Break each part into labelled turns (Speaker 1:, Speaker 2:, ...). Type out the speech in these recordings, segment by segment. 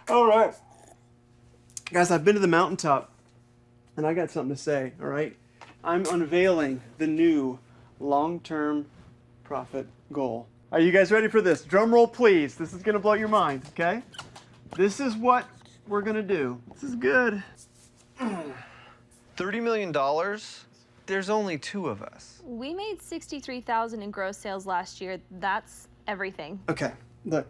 Speaker 1: All right. Guys, I've been to the mountaintop, and I got something to say, all right? I'm unveiling the new long-term profit goal. Are you guys ready for this? Drum roll, please. This is going to blow your mind, okay? This is what we're going to do. This is good.
Speaker 2: $30 million? There's only two of us.
Speaker 3: We made $63,000 in gross sales last year. That's everything.
Speaker 1: Okay, look,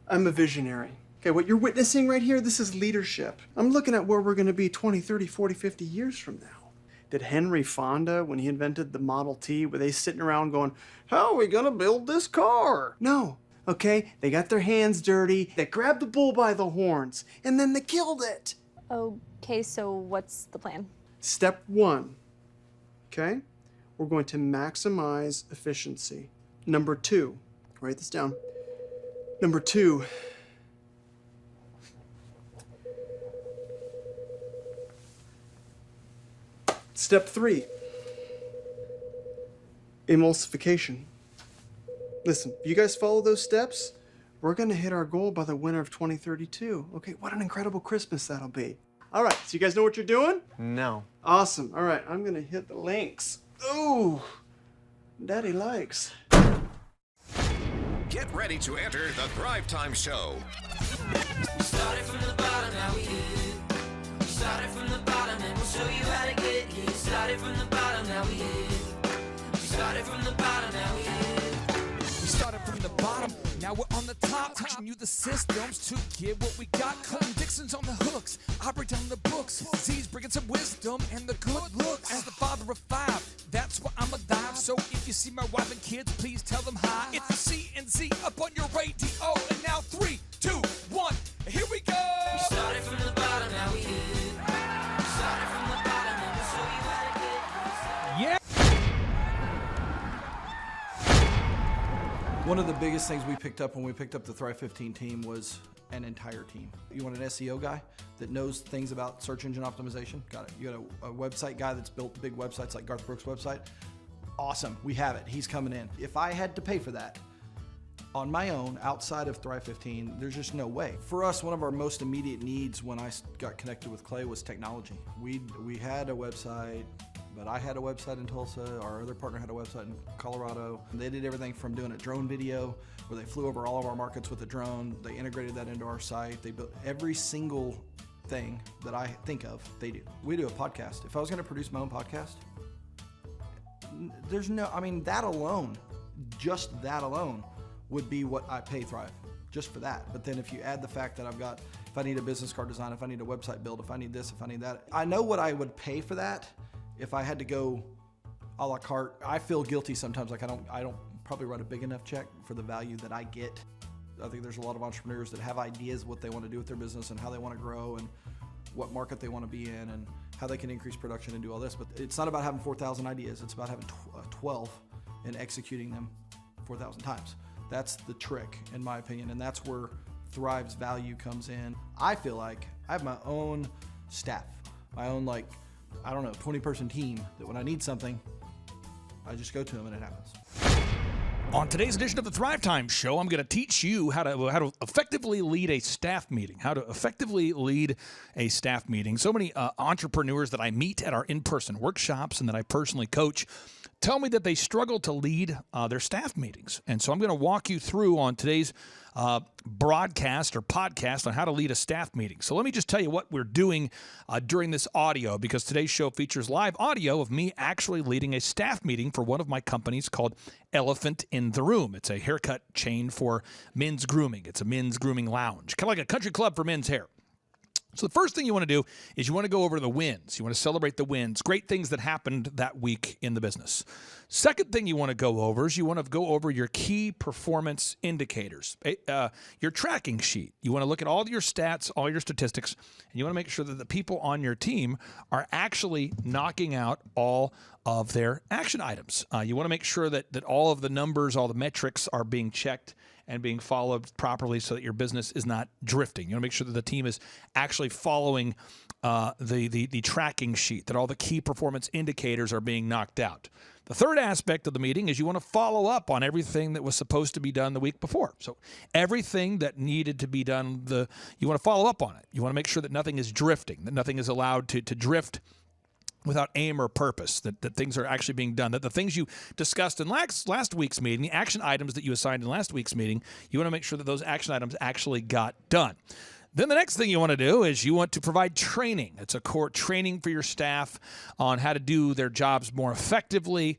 Speaker 1: I'm a visionary. Okay, what you're witnessing right here, this is leadership. I'm looking at where we're going to be 20, 30, 40, 50 years from now. Did Henry Fonda, when he invented the Model T, were they sitting around going, how are we going to build this car? No, okay, they got their hands dirty, they grabbed the bull by the horns, and then they killed it.
Speaker 3: Okay, so what's the plan?
Speaker 1: Step one, okay, we're going to maximize efficiency. Number two, write this down. Number two, step three, emulsification. Listen, if you guys follow those steps, we're gonna hit our goal by the winter of 2032. Okay, what an incredible Christmas that'll be. All right, so you guys know what you're doing?
Speaker 2: No.
Speaker 1: Awesome, all right, I'm gonna hit the links. Ooh, Daddy likes.
Speaker 4: Get ready to enter the Thrive Time Show.
Speaker 5: We started from the bottom, now we here. We started from the bottom and we'll show you how to get here. Started from the bottom, now we here. We started from the bottom, now we here.
Speaker 6: We started from the bottom, now we're on the top. Teaching you the systems to get what we got. Colton Dixon's on the hooks, I break down the books. Z's bringing some wisdom and the good looks. As the father of five, that's why I'm alive. So if you see my wife and kids, please tell them hi. It's the C&Z up on your radio. And now 3, 2, 1, here we go.
Speaker 5: We started from the bottom, now we here. We started from the bottom and we'll show you how to get here.
Speaker 6: Yeah.
Speaker 7: One of the biggest things we picked up when we picked up the Thrive 15 team was an entire team. You want an SEO guy that knows things about search engine optimization? Got it. You got a website guy that's built big websites like Garth Brooks' website? Awesome, we have it. He's coming in. If I had to pay for that on my own, outside of Thrive 15, there's just no way. For us, one of our most immediate needs when I got connected with Clay was technology. We had a website, but I had a website in Tulsa. Our other partner had a website in Colorado. They did everything from doing a drone video where they flew over all of our markets with a drone. They integrated that into our site. They built every single thing that I think of, they do. We do a podcast. If I was gonna produce my own podcast, there's no, I mean, that alone, just that alone would be what I pay Thrive, just for that. But then if you add the fact that I've got, if I need a business card design, if I need a website build, if I need this, if I need that, I know what I would pay for that. If I had to go a la carte, I feel guilty sometimes, like I don't probably write a big enough check for the value that I get. I think there's a lot of entrepreneurs that have ideas what they want to do with their business and how they want to grow and what market they want to be in and how they can increase production and do all this. But it's not about having 4,000 ideas. It's about having 12 and executing them 4,000 times. That's the trick, in my opinion, and that's where Thrive's value comes in. I feel like I have my own staff, my own, like, I don't know, 20-person team that when I need something, I just go to them and it happens.
Speaker 6: On today's edition of the Thrive Time Show, I'm going to teach you how to effectively lead a staff meeting. So many entrepreneurs that I meet at our in-person workshops and that I personally coach tell me that they struggle to lead their staff meetings. And so I'm going to walk you through on today's broadcast or podcast on how to lead a staff meeting. So let me just tell you what we're doing during this audio, because today's show features live audio of me actually leading a staff meeting for one of my companies called Elephant in the Room. It's a haircut chain for men's grooming. It's a men's grooming lounge, kind of like a country club for men's hair. So the first thing you want to do is you want to go over the wins. You want to celebrate the wins, great things that happened that week in the business. Second thing you want to go over is you want to go over your key performance indicators, your tracking sheet. You want to look at all your stats, all your statistics, and you want to make sure that the people on your team are actually knocking out all of their action items. You want to make sure that all of the numbers, all the metrics are being checked and being followed properly so that your business is not drifting. You want to make sure that the team is actually following the tracking sheet, that all the key performance indicators are being knocked out. The third aspect of the meeting is you want to follow up on everything that was supposed to be done the week before. So everything that needed to be done, you want to follow up on it. You want to make sure that nothing is drifting, that nothing is allowed to drift without aim or purpose, that things are actually being done, that the things you discussed in last week's meeting, the action items that you assigned in last week's meeting, you want to make sure that those action items actually got done. Then the next thing you want to do is you want to provide training. It's a core training for your staff on how to do their jobs more effectively,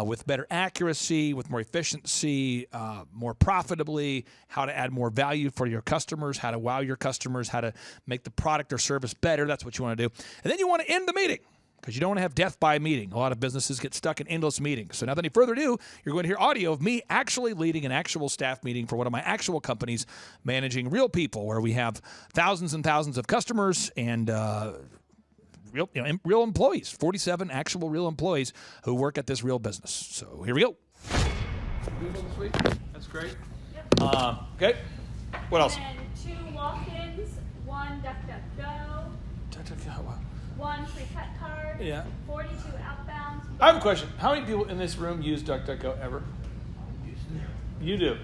Speaker 6: with better accuracy, with more efficiency, more profitably, how to add more value for your customers, how to wow your customers, how to make the product or service better. That's what you want to do. And then you want to end the meeting, because you don't want to have death by meeting. A lot of businesses get stuck in endless meetings. So without any further ado, you're going to hear audio of me actually leading an actual staff meeting for one of my actual companies, managing real people, where we have thousands and thousands of customers and real employees, 47 actual real employees who work at this real business. So here we go. That's great.
Speaker 3: Yep.
Speaker 6: Okay. What else?
Speaker 3: And 2 walk-ins, 1 DuckDuckGo, 1 free cut card,
Speaker 6: Yeah.
Speaker 3: 42 outbounds.
Speaker 6: I have a question. How many people in this room use DuckDuckGo ever? You do,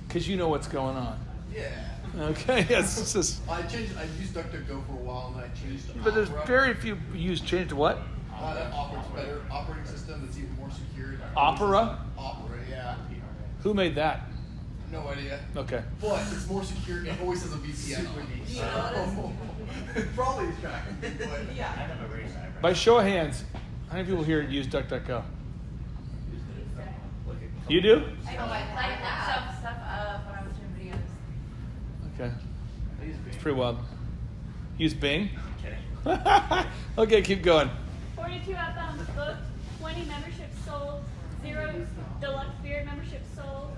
Speaker 6: because you know what's going on.
Speaker 8: Yeah.
Speaker 6: Okay. Yes.
Speaker 8: I used DuckDuckGo for a while, and I changed to
Speaker 6: But there's
Speaker 8: Opera.
Speaker 6: very few use change to what?
Speaker 8: Opera's better operating system that's even more secure.
Speaker 6: Opera?
Speaker 8: Opera, yeah.
Speaker 6: Who made that?
Speaker 8: No idea.
Speaker 6: Okay.
Speaker 8: But it's more secure. It always has a VPN on it. Probably is tracking, but yeah.
Speaker 6: By show of hands, how many people here use DuckDuckGo? You do?
Speaker 9: Stuff when I was doing videos.
Speaker 6: Okay. It's pretty wild. Use Bing? Okay, keep going.
Speaker 3: 42 outbounds booked, 20 memberships sold, 0 deluxe beer memberships sold,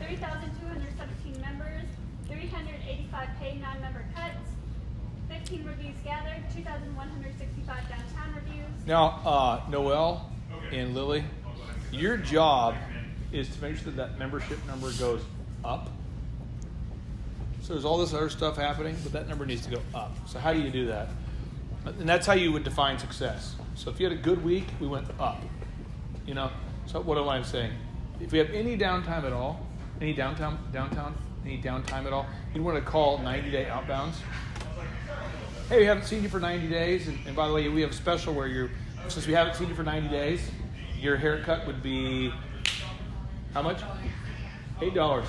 Speaker 3: 3,217 members, 385 paid non-member cuts, 15 reviews gathered, 2,165 downtown reviews.
Speaker 6: Now, Noelle and Lily, your job is to make sure that membership number goes up. So there's all this other stuff happening, but that number needs to go up. So how do you do that? And that's how you would define success. So if you had a good week, we went up. So what am I saying? If we have any downtime at all, any downtime at all, you'd want to call 90-day outbounds. Hey, we haven't seen you for 90 days, and by the way, we have a special where since we haven't seen you for 90 days, your haircut would be how much? $8.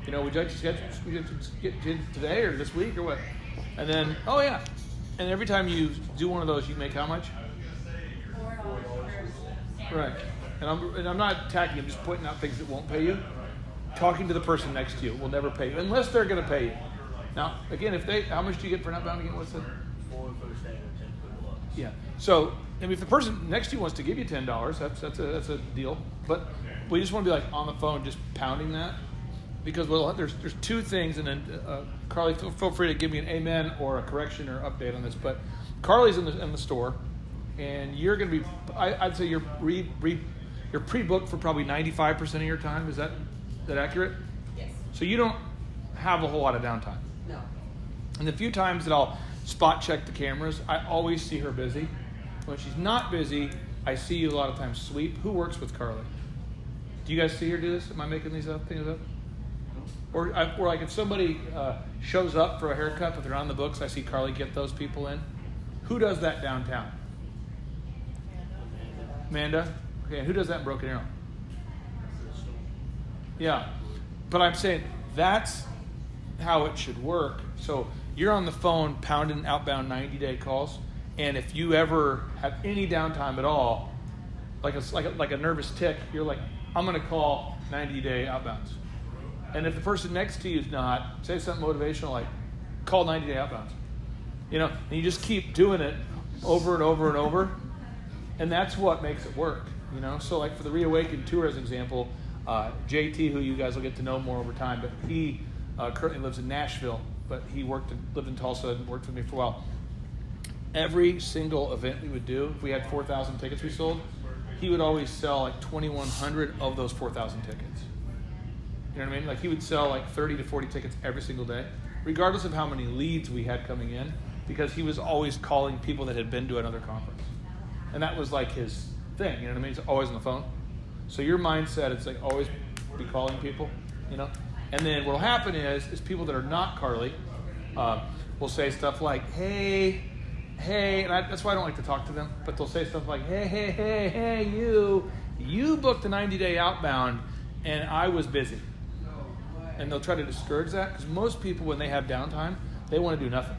Speaker 6: Would you like to get today or this week or what? And then, oh yeah. And every time you do one of those, you make how much? $4. Right. And I'm not attacking you, I'm just pointing out things that won't pay you. Talking to the person next to you will never pay you, unless they're going to pay you. Now, again, how much do you get for an outbound again? What's it? 4 for the standard, 10 for the lux. Yeah. So, if the person next to you wants to give you $10, that's a deal. But we just want to be like on the phone, just pounding that, because there's 2 things, and then Carly, feel free to give me an amen or a correction or update on this. But Carly's in the store, and you're going to be, I'd say you're pre-booked for probably 95% of your time. Is that accurate?
Speaker 9: Yes.
Speaker 6: So you don't have a whole lot of downtime.
Speaker 9: No.
Speaker 6: And the few times that I'll spot check the cameras, I always see her busy. When she's not busy, I see you a lot of times sweep. Who works with Carly? Do you guys see her do this? Am I making things up? Or like if somebody shows up for a haircut, but they're on the books, I see Carly get those people in. Who does that downtown? Amanda? Okay, and who does that in Broken Arrow? Yeah, but I'm saying that's how it should work. So you're on the phone pounding outbound 90-day calls, and if you ever have any downtime at all, like a nervous tick, you're like, I'm going to call 90-day outbounds. And if the person next to you is not, say something motivational like, call 90-day outbounds. And you just keep doing it over and over and over, and that's what makes it work. So like for the Reawakened Tour as an example, JT, who you guys will get to know more over time, but he currently lives in Nashville, but he lived in Tulsa and worked with me for a while. Every single event we would do, if we had 4,000 tickets we sold, he would always sell like 2,100 of those 4,000 tickets. You know what I mean? Like he would sell like 30 to 40 tickets every single day, regardless of how many leads we had coming in, because he was always calling people that had been to another conference. And that was like his thing, you know what I mean? He's always on the phone. So your mindset, it's like always be calling people, you know? And then what'll happen is people that are not Carly will say stuff like, hey, and that's why I don't like to talk to them, but they'll say stuff like, hey, you booked a 90-day outbound and I was busy. And they'll try to discourage that, because most people, when they have downtime, they want to do nothing,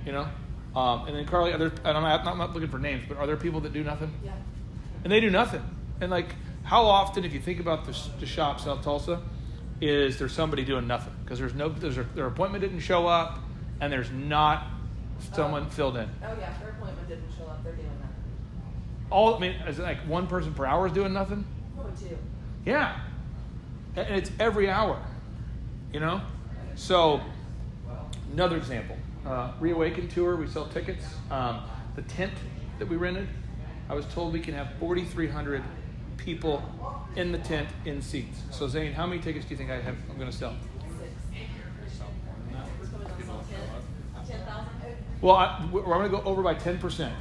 Speaker 6: you know? And then Carly, and I'm not looking for names, but are there people that do nothing? Yeah. And they do nothing. And like, how often, if you think about the shop, South Tulsa, is there somebody doing nothing? Because their appointment didn't show up, and there's not someone filled in.
Speaker 9: Oh yeah, their appointment didn't show up. They're doing nothing.
Speaker 6: Is it like one person per hour is doing nothing?
Speaker 9: Probably two.
Speaker 6: Yeah. And it's every hour, you know? So, another example. Reawaken Tour, we sell tickets. The tent that we rented, I was told we can have 4,300 people in the tent in seats. So Zane, how many tickets do you think I'm going to sell?
Speaker 9: 10,000.
Speaker 6: Well, we're going to go over by 10%.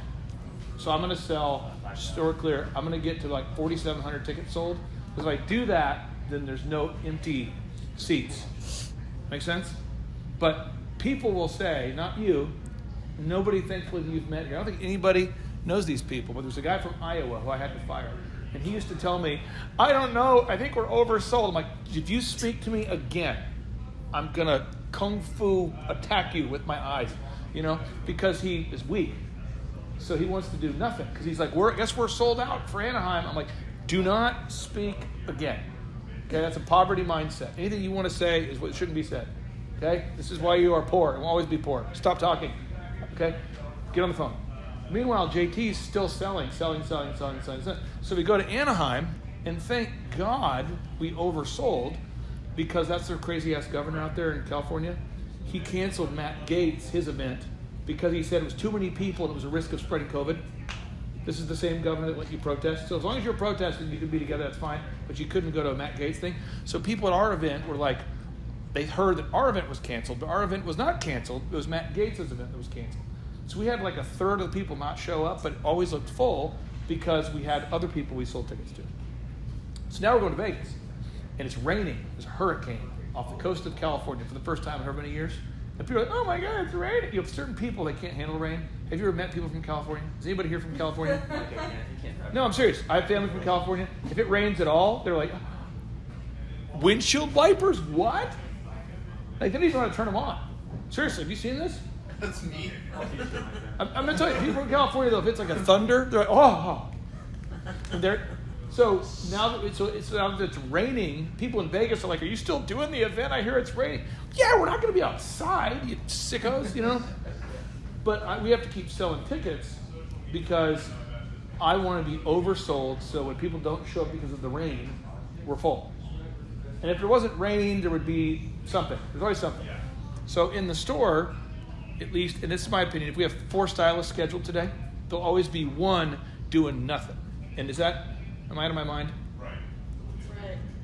Speaker 6: So I'm going to sell, store clear, I'm going to get to like 4,700 tickets sold. Because if I do that, then there's no empty seats. Make sense? But people will say, not you, nobody thankfully that you've met here. I don't think anybody knows these people, but there's a guy from Iowa who I had to fire. And he used to tell me, I don't know, I think we're oversold. I'm like, if you speak to me again, I'm going to kung fu attack you with my eyes, you know, because he is weak. So he wants to do nothing. Because he's like, I guess we're sold out for Anaheim. I'm like, do not speak again. Okay, that's a poverty mindset. Anything you want to say is what shouldn't be said. Okay, this is why you are poor and will always be poor. Stop talking. Okay, get on the phone. Meanwhile, JT's still selling. So we go to Anaheim, and thank God we oversold, because that's their crazy-ass governor out there in California. He canceled Matt Gaetz, his event, because he said it was too many people and it was a risk of spreading COVID. This is the same governor that let you protest. So as long as you're protesting, you can be together, that's fine. But you couldn't go to a Matt Gaetz thing. So people at our event were like, they heard that our event was canceled, but our event was not canceled. It was Matt Gaetz' event that was canceled. So we had like a third of the people not show up, but it always looked full because we had other people we sold tickets to. So now we're going to Vegas, and it's raining. There's a hurricane off the coast of California for the first time in however many years. And people are like, oh my God, it's raining. You know, certain people, they can't handle rain. Have you ever met people from California? Is anybody here from California? No, I'm serious. I have family from California. If it rains at all, they're like, windshield wipers? What? Like, they don't even know how to turn them on. Seriously, have you seen this?
Speaker 8: That's me.
Speaker 6: I'm going to tell you, people from California, though, if it's like a thunder, they're like, oh. And so now that it's raining, people in Vegas are like, are you still doing the event? I hear it's raining. Yeah, we're not going to be outside, you sickos, you know? But we have to keep selling tickets because I want to be oversold, so when people don't show up because of the rain, we're full. And if there wasn't rain, there would be something. There's always something. So in the store, at least, and this is my opinion, if we have 4 stylists scheduled today, there'll always be one doing nothing. And am I out of my mind?
Speaker 8: Right.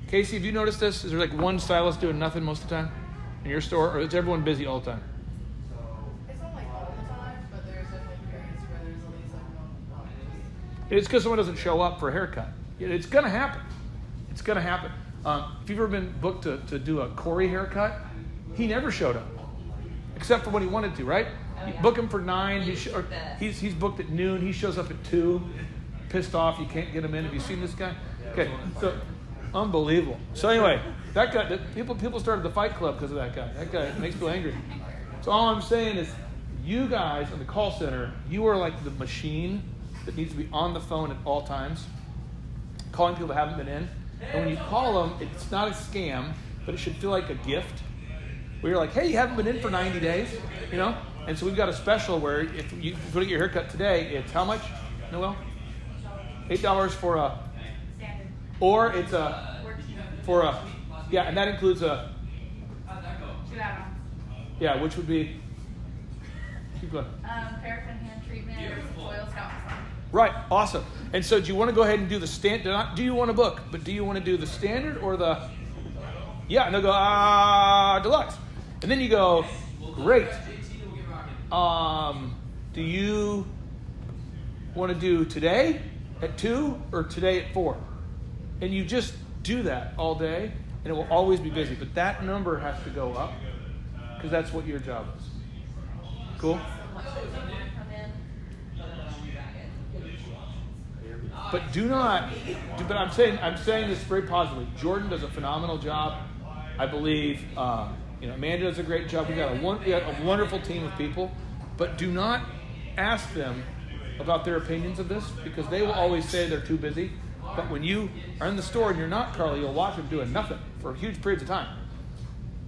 Speaker 6: Casey, have you noticed this? Is there like one stylist doing nothing most of the time in your store, or is everyone busy all the time?
Speaker 9: It's not like all the time, but there's definitely periods where there's at least like one.
Speaker 6: It's because someone doesn't show up for a haircut. It's going to happen. It's going to happen. If you've ever been booked to do a Corey haircut, he never showed up, except for when he wanted to, right?
Speaker 9: Oh, yeah.
Speaker 6: You book him for 9. He's booked at noon. He shows up at 2. Pissed off. You can't get him in. Have you seen this guy? Okay, so unbelievable. So anyway, that guy. People started the Fight Club because of that guy. That guy makes people angry. So all I'm saying is, you guys in the call center, you are like the machine that needs to be on the phone at all times, calling people that haven't been in. And when you call them, it's not a scam, but it should feel like a gift. Where you're like, hey, you haven't been in for 90 days, you know? And so we've got a special where if you go to get your haircut today, it's how much, Noel? $8 for a standard. Or it's yeah, and that includes a
Speaker 9: 2 add-ons.
Speaker 6: Yeah, which would be, keep going.
Speaker 9: Paraffin hand treatment, oil scalp massage.
Speaker 6: Right, awesome. And so do you want to go ahead and do the do you want to book, but do you want to do the standard or the Yeah, and they'll go, deluxe. And then you go, great. Do you want to do today at 2 or today at 4? And you just do that all day, and it will always be busy. But that number has to go up because that's what your job is. Cool? But do not. But I'm saying this very positively. Jordan does a phenomenal job. I believe Amanda does a great job. We got a wonderful team of people. But do not ask them about their opinions of this because they will always say they're too busy. But when you are in the store and you're not, Carly, you'll watch them doing nothing for huge periods of time.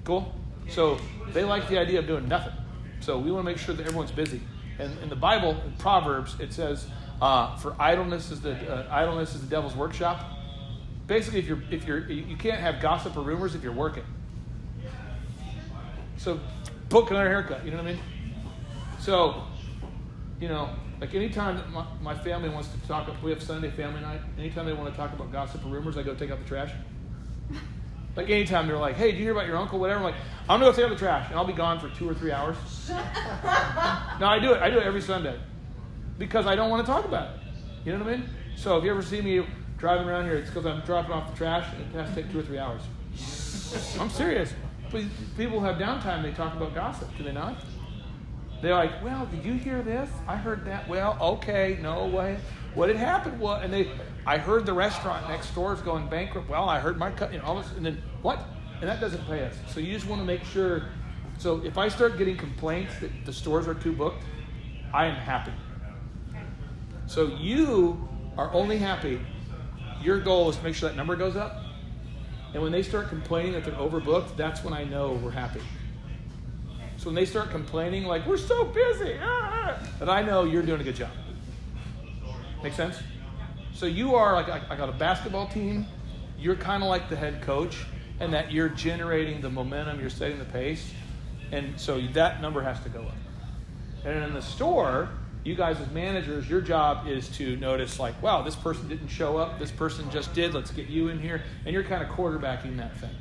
Speaker 6: Cool? So they like the idea of doing nothing. So we want to make sure that everyone's busy. And in the Bible, in Proverbs, it says, for idleness is the devil's workshop. Basically, if you can't have gossip or rumors if you're working. So book another haircut. You know what I mean? So, like anytime that my family wants to talk, we have Sunday family night. Anytime they want to talk about gossip or rumors, I go take out the trash. Like anytime they're like, hey, did you hear about your uncle, whatever? I'm like, I'm going to go take out the trash, and I'll be gone for 2 or 3 hours. No, I do it every Sunday because I don't want to talk about it. You know what I mean? So if you ever see me driving around here, it's because I'm dropping off the trash, and it has to take 2 or 3 hours. I'm serious. People have downtime, they talk about gossip, do they not? They're like, well, did you hear this? I heard that. Well, okay, no way. What had happened was, I heard the restaurant next door is going bankrupt. Well, I heard my cut, all this, and then what? And that doesn't pay us. So you just want to make sure. So if I start getting complaints that the stores are too booked, I am happy. So you are only happy. Your goal is to make sure that number goes up. And when they start complaining that they're overbooked, that's when I know we're happy. So when they start complaining like, we're so busy, then I know you're doing a good job. Make sense? So you are like, I got a basketball team. You're kind of like the head coach, and that you're generating the momentum, you're setting the pace. And so that number has to go up. And in the store, you guys as managers, your job is to notice like, wow, this person didn't show up. This person just did. Let's get you in here. And you're kind of quarterbacking that thing.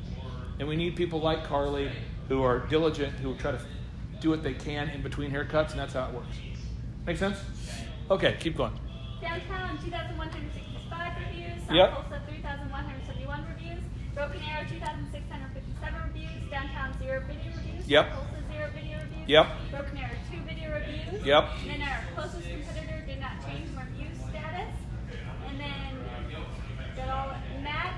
Speaker 6: And we need people like Carly who are diligent, who try to do what they can in between haircuts, and that's how it works. Make sense? Okay, keep going.
Speaker 3: Downtown, 2,165 reviews. South
Speaker 6: Yep.
Speaker 3: Tulsa, 3,171 reviews. Broken Arrow, 2,657 reviews. Downtown, 0 video reviews.
Speaker 6: Yep.
Speaker 3: South Tulsa, 0 video reviews.
Speaker 6: Yep.
Speaker 3: Broken Arrow, 2 video reviews.
Speaker 6: Yep.
Speaker 3: And then our closest competitor did not change review status. And then got all Matt.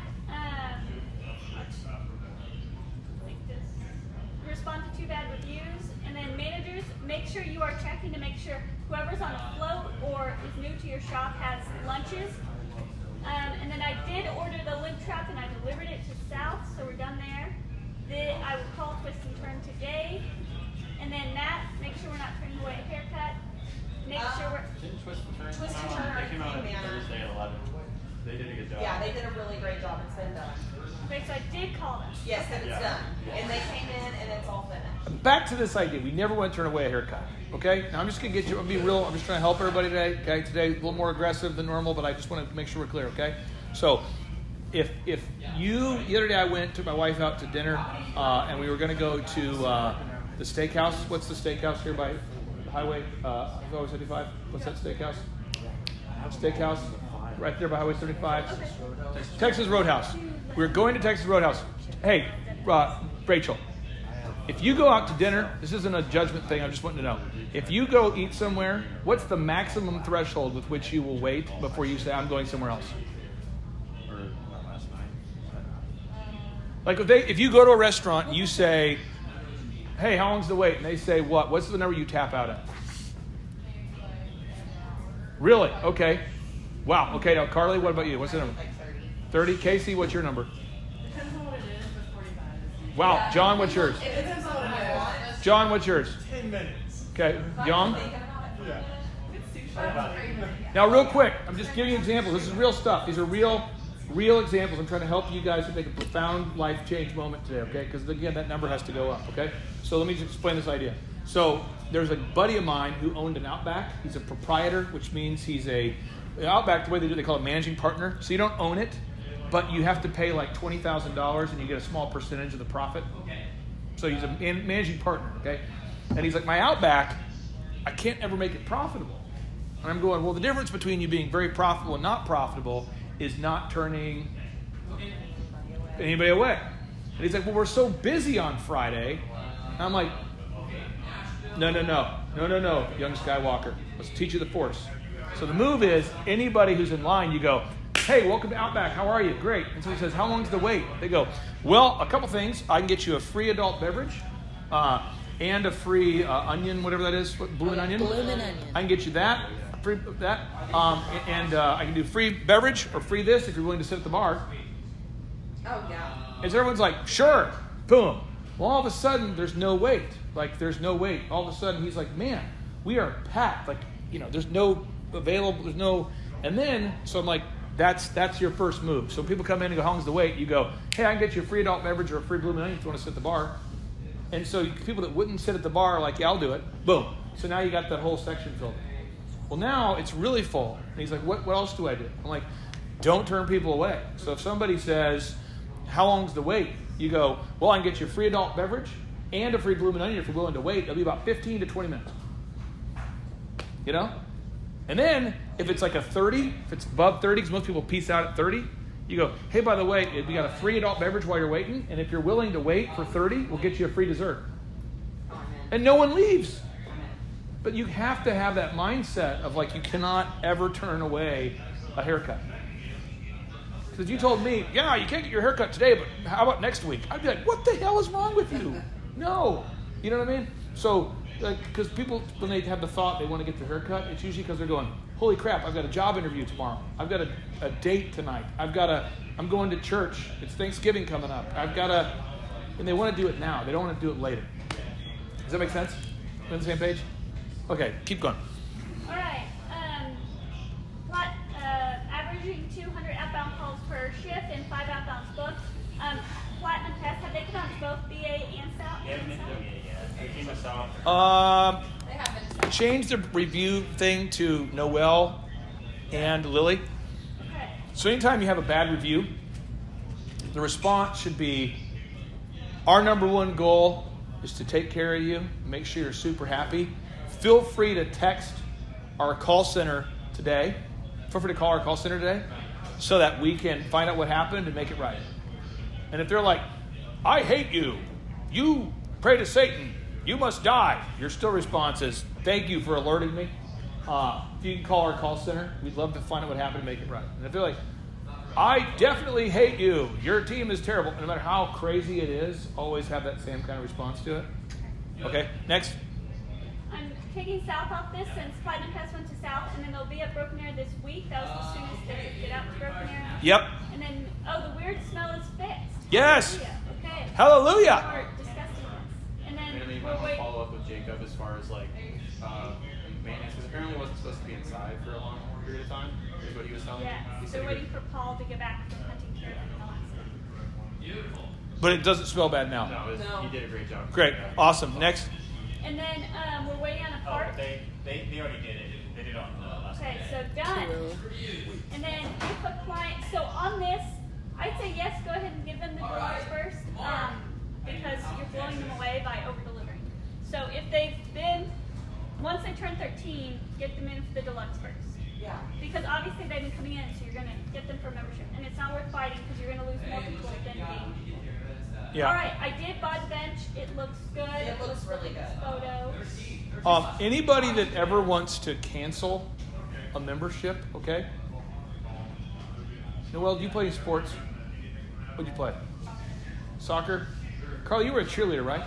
Speaker 3: Respond to 2 bad reviews, and then managers, make sure you are checking to make sure whoever's on a float or is new to your shop has lunches. And then I did order the lip trap and I delivered it to South, so we're done there. I will call Twist and Turn today. And then Matt, make sure we're not turning away a haircut. Make sure we're...
Speaker 10: Didn't Twist and Turn
Speaker 9: Twist and Turn
Speaker 10: they came out on
Speaker 9: came out.
Speaker 10: Thursday at 11. They did a good job.
Speaker 9: Yeah, they did a really great job. It's been done.
Speaker 3: Okay, so I did call them.
Speaker 9: Yes, and it's done. And they came in and it's all finished.
Speaker 6: Back to this idea. We never want to turn away a haircut. Okay? Now I'm just going to get you, I'm going to be real. I'm just trying to help everybody today. Okay? Today a little more aggressive than normal, but I just want to make sure we're clear. Okay? So if the other day I took my wife out to dinner, and we were going to go to the steakhouse. What's the steakhouse here by the highway? Highway 75? What's that steakhouse? Steakhouse? Right there by Highway 75. Texas Roadhouse. We're going to Texas Roadhouse. Hey, Rachel, if you go out to dinner, this isn't a judgment thing, I'm just wanting to know. If you go eat somewhere, what's the maximum threshold with which you will wait before you say, I'm going somewhere else? Like if you go to a restaurant and you say, hey, how long's the wait? And they say what? What's the number you tap out at? Really? Okay. Wow. Okay, now Carly, what about you? What's the number? 30. Casey, what's your number?
Speaker 9: Depends on what it is, but 45 is.
Speaker 6: Wow. John, what's yours?
Speaker 9: It depends on what it is.
Speaker 6: John, what's yours?
Speaker 8: 10 minutes.
Speaker 6: Okay. Young?
Speaker 8: Yeah.
Speaker 6: Now, real quick, I'm just giving you examples. This is real stuff. These are real examples. I'm trying to help you guys to make a profound life change moment today, okay? Because, again, that number has to go up, okay? So let me just explain this idea. So there's a buddy of mine who owned an Outback. He's a proprietor, which means he's Outback, the way they do it, they call it managing partner. So you don't own it, but you have to pay like $20,000 and you get a small percentage of the profit. So he's a managing partner, okay? And he's like, my Outback, I can't ever make it profitable. And I'm going, well, the difference between you being very profitable and not profitable is not turning anybody away. And he's like, well, we're so busy on Friday. And I'm like, no, young Skywalker. Let's teach you the Force. So the move is, anybody who's in line, you go, hey, welcome to Outback. How are you? Great. And so he says, how long's the wait? They go, well, a couple things. I can get you a free adult beverage and a free onion, whatever that is. Bloomin' onion?
Speaker 11: Bloomin' onion.
Speaker 6: I can get you that. Free that. And I can do free beverage or free this if you're willing to sit at the bar.
Speaker 9: Oh, yeah.
Speaker 6: And so everyone's like, sure. Boom. Well, all of a sudden, there's no wait. There's no wait. All of a sudden, he's like, man, we are packed. There's no available, there's no... And then, so I'm like, that's your first move. So people come in and go, how long's the wait? You go, hey, I can get you a free adult beverage or a free Bloomin' Onion if you want to sit at the bar. And so people that wouldn't sit at the bar are like, yeah, I'll do it. Boom. So now you got that whole section filled. Well, now it's really full. And he's like, what else do I do? I'm like, don't turn people away. So if somebody says, how long's the wait? You go, well, I can get you a free adult beverage and a free Bloomin' Onion if you're willing to wait. It'll be about 15 to 20 minutes. You know? And then, if it's like a 30, if it's above 30, because most people peace out at 30, you go, hey, by the way, we got a free adult beverage while you're waiting, and if you're willing to wait for 30, we'll get you a free dessert. And no one leaves. But you have to have that mindset of you cannot ever turn away a haircut. Because if you told me, yeah, you can't get your haircut today, but how about next week? I'd be like, what the hell is wrong with you? No. You know what I mean? So, because people, when they have the thought they want to get their haircut, it's usually because they're going, holy crap, I've got a job interview tomorrow. I've got a date tonight. I'm going to church. It's Thanksgiving coming up. And they want to do it now. They don't want to do it later. Does that make sense? We're on the same page? Okay, keep going.
Speaker 3: All right. Averaging 200 outbound calls per shift and 5 outbounds booked. Platinum test, have they put on both BA and South?
Speaker 6: Change the review thing to Noel and Lily.
Speaker 3: Okay.
Speaker 6: So anytime you have a bad review, the response should be, our number one goal is to take care of you, make sure you're super happy. Feel free to text our call center today. Feel free to call our call center today so that we can find out what happened and make it right. And if they're like, I hate you, you pray to Satan, you must die, your still response is, thank you for alerting me. If you can call our call center, we'd love to find out what happened and make it right. And if they're like, I definitely hate you, your team is terrible, and no matter how crazy it is, always have that same kind of response to it. Okay, next.
Speaker 3: I'm taking South off this since Platinum Test went to South, and then they'll be at Broken Arrow this week. That was the soonest they could get out to Broken Arrow.
Speaker 6: Yep.
Speaker 3: And then, the weird smell is fixed.
Speaker 6: Yes.
Speaker 3: Hallelujah. Okay.
Speaker 6: Hallelujah.
Speaker 3: We're discussing this. And then
Speaker 10: We
Speaker 3: we'll
Speaker 10: want to
Speaker 3: wait.
Speaker 10: follow up with Jacob as far as maintenance, because apparently it wasn't supposed to be inside for a long period of time, is what he was telling me.
Speaker 3: Yeah,
Speaker 10: He said
Speaker 3: they're
Speaker 10: he
Speaker 3: waiting for Paul to get back from hunting care and all that stuff.
Speaker 10: Beautiful.
Speaker 6: But it doesn't smell bad now.
Speaker 10: No, he did a great job.
Speaker 6: Great. Awesome. Next.
Speaker 3: And then we're waiting on a
Speaker 10: Oh,
Speaker 3: part.
Speaker 10: but they already did it. They did it on last
Speaker 3: Okay,
Speaker 10: night.
Speaker 3: so done. And then if a client, so on this, I'd say yes, go ahead and give them the deluxe first, because you're blowing them away by over delivering. So if they've been, once they turn 13, get them in for the deluxe first.
Speaker 9: Yeah.
Speaker 3: Because obviously they've been coming in, so you're gonna get them for membership, and it's not worth fighting because you're gonna lose more people than gain.
Speaker 6: Yeah.
Speaker 3: All right, I did buy the bench. It looks good.
Speaker 9: It looks really good.
Speaker 3: Photo.
Speaker 6: Anybody that ever wants to cancel a membership, okay? Noel, do you play any sports? What'd you play? Soccer? Carl, you were a cheerleader, right?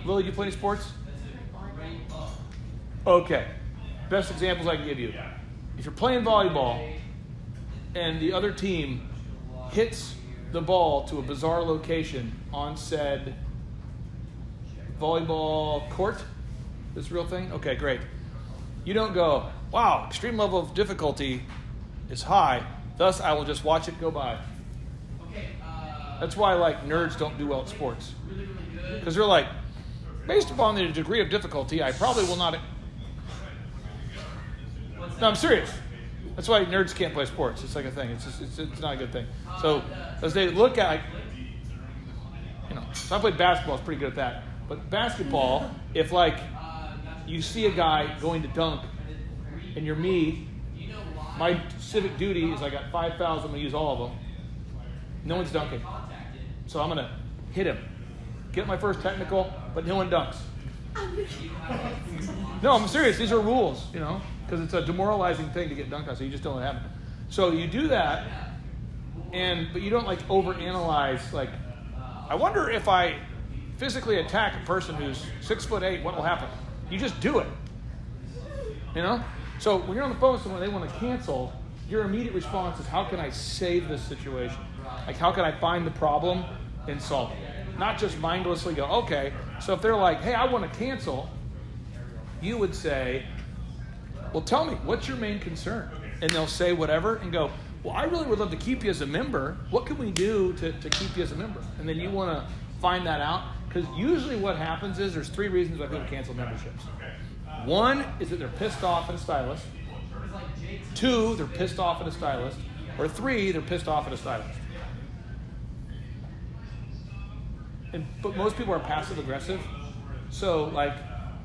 Speaker 6: Lily, do you play any sports? Okay. Best examples I can give you. If you're playing volleyball and the other team hits the ball to a bizarre location on said volleyball court, this real thing? Okay, great. You don't go, wow, extreme level of difficulty is high, thus I will just watch it go by. That's why nerds don't do well at sports. Because they're like, based upon the degree of difficulty, I probably will not... No, I'm serious. That's why nerds can't play sports. It's like a thing. It's not a good thing. So as they look at, so I played basketball. I was pretty good at that. But basketball, if like you see a guy going to dunk, and you're me, my civic duty is I got 5 fouls. I'm gonna use all of them. No one's dunking, so I'm gonna hit him, get my first technical, but no one dunks. No, I'm serious. These are rules, because it's a demoralizing thing to get dunked on, so you just don't let it happen. So you do that, but you don't like overanalyze. Like, I wonder if I physically attack a person who's 6'8", what will happen? You just do it. So when you're on the phone with someone, they want to cancel. Your immediate response is, how can I save this situation? Like, how can I find the problem and solve it? Not just mindlessly go, okay. So if they're like, hey, I want to cancel, you would say, well, tell me, what's your main concern? And they'll say whatever and go, well, I really would love to keep you as a member. What can we do to keep you as a member? And then you want to find that out. Because usually what happens is there's 3 reasons why people cancel memberships. 1 is that they're pissed off at a stylist. 2, they're pissed off at a stylist. Or 3, they're pissed off at a stylist. But most people are passive aggressive. So like